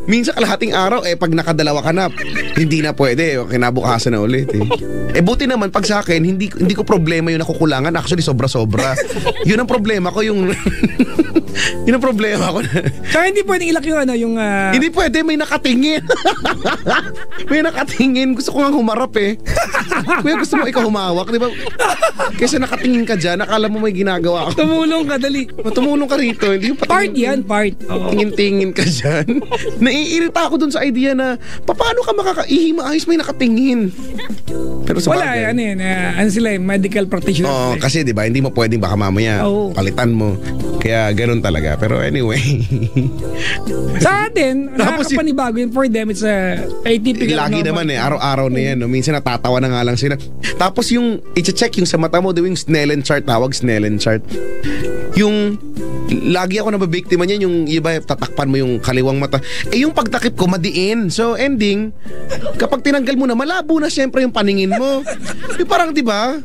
Minsan kalahating araw, pag nakadalawa ka na, hindi na pwede. Kinabukasan na ulit eh. Buti naman, pag sa akin, hindi ko problema yung nakukulangan. Actually, sobra-sobra. Yun ang problema ko, yung yun ang problema ko. Kaya hindi pwedeng ilak yung Hindi pwede, may nakatingin. May nakatingin. Gusto ko nga humarap eh. Kuya, gusto mo ikaw humawak, di ba? Kasi nakatingin ka dyan, nakala mo may ginagawa ako. Tumulong ka, dali. Tumulong ka rito. Hindi yung part yan, part. Tingin-tingin ka dyan. Naiirita ako dun sa idea na, paano ka makakaihi maayos may nakatingin? Pero sa wala, ano yun, ano sila medical practitioner. Oo, kasi di ba, hindi mo pwedeng baka mamaya palitan mo. Kaya ganun talaga. Pero anyway. Sa atin, nakakapanibago yun. For them, it's atypical. Lagi naman araw-araw na yan. No? Minsan natatawa na nga lang sila. Tapos yung, i-check yung sa mata mo, yung Snellen chart, tawag Snellen chart. Yung, lagi ako nababiktima niyan, yung iba, tatakpan mo yung kaliwang mata. Yung pagtakip ko, madiin. So, ending, kapag tinanggal mo na, malabo na siyempre yung paningin mo. Yung parang, di ba?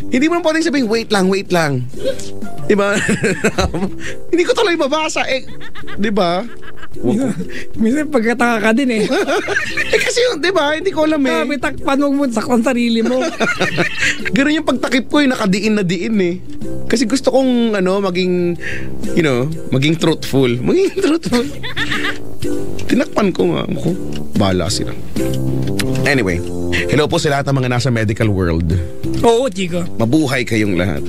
Hindi mo na pwedeng sabihin, wait lang. Diba? Hindi ko tuloy mabasa diba? Minsan pagkataka ka din eh. Kasi yung, diba? Hindi ko alam eh. Sabi, takpan mo saktan sarili mo. Ganun yung pagtakip ko, nakadiin na diin eh. Kasi gusto kong maging maging truthful. Tinakpan ko nga ako. Bahala sila. Anyway, hello po sa lahat ng mga nasa medical world. Oo, Chico. Mabuhay kayong lahat.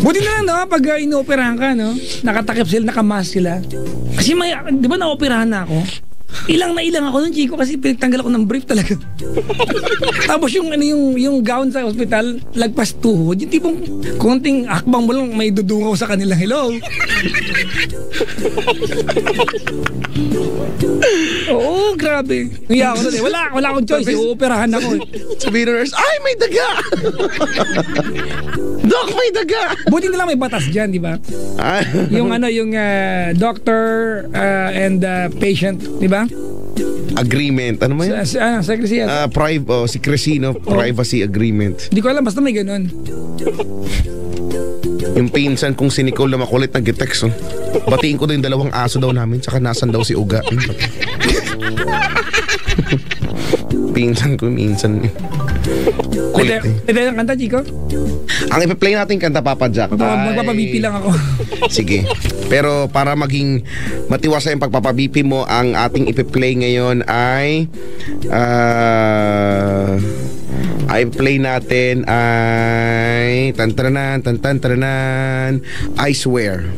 Buti na lang, no, pag inooperahan ka, no, nakatakip sila, nakamask sila. Kasi may, di ba naoperahan na ako? Ilang ako nun, Chico, kasi pinagtanggal ako ng brief talaga. Tapos yung gown sa ospital, lagpas tuhod. Yung tipong konting akbang mo lang, may dudungaw sa kanila. Hello? Oo, grabe. Hiya ako nun eh. Wala akong choice. Uoperahan ako. Sabi ng nurse, ay, may daga! Doc, may daga! Buti na lang may batas dyan, di ba? Yung doctor and patient, di ba? Agreement. Ano ba yun? Secrecy. Secrecy, no? Privacy agreement. Hindi ko alam, basta may ganun. Yung pinsan kong si Nicole na makulit nag-text. Oh. Batiin ko daw yung 2 aso daw namin, tsaka nasan daw si Uga. Pinsan ko, minsan. Kulit eh. Pwede ang kanta, Chico? Ang ipi-play natin kanta, Papa Jack. Magpapabipi lang ako. Sige. Pero para maging matiwasay ang pagpapabipi mo, ang ating ipi-play ngayon ay play natin ay tantanan, I Swear.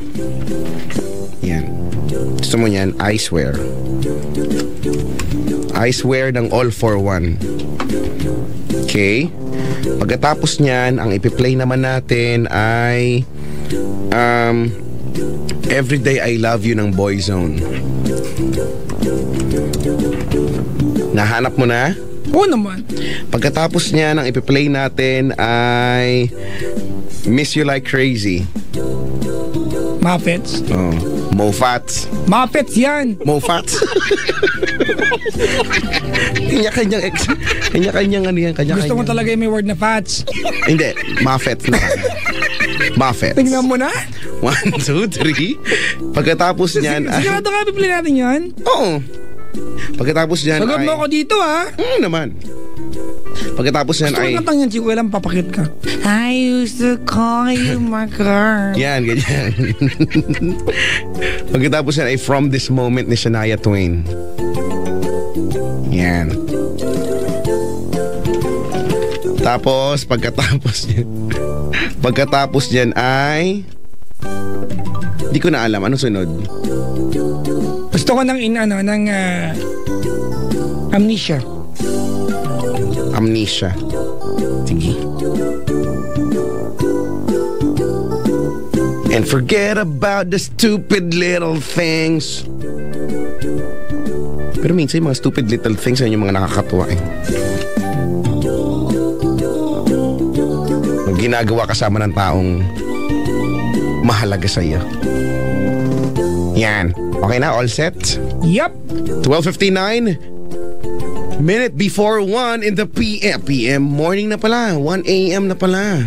Yan. Gusto mo yan? I Swear. I Swear ng All for One. Okay. Pagkatapos niyan, ang ipi-play naman natin ay Everyday I Love You ng Boyzone. Nahanap mo na? Oo naman. Pagkatapos niyan, ang ipi-play natin ay Miss You Like Crazy. Muppets. Oh, Mo-Fats. Muppets yan. Mo-Fats. Kanya-kanyang ano yan. Gusto mo talaga yung may word na fats? Hindi, Muffets na. Muffets. Tingnan mo na. 1, 2, 3. Pagkatapos niyan ay... Sigurado ka, pipili natin yan? Oo. Pagkatapos niyan Sagot mo ako dito, ha? Naman. Pagkatapos niyan ay... Gusto ko kantang yan, Chico. Alam, papakit ka. I used to call you my girl. Yan, ganyan. Pagkatapos niyan ay From This Moment ni Shania Twain. Yan. Tapos, pagkatapos niyan ay... Di ko na alam. Anong sunod? Gusto ko ng Amnesia. Amnesia. Sige. And forget about the stupid little things. Pero minsan yung mga stupid little things ay yung mga nakakatuwa eh. Yung ginagawa kasama ng taong mahalaga sa iyo. Yan. Okay na, all set? Yup. 12:59. Minute before 1 in the PM. Morning na pala. 1 a.m. na pala.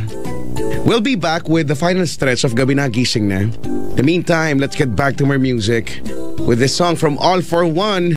We'll be back with the final stretch of Gabi Na Gising Na. In the meantime, let's get back to more music with this song from All for One.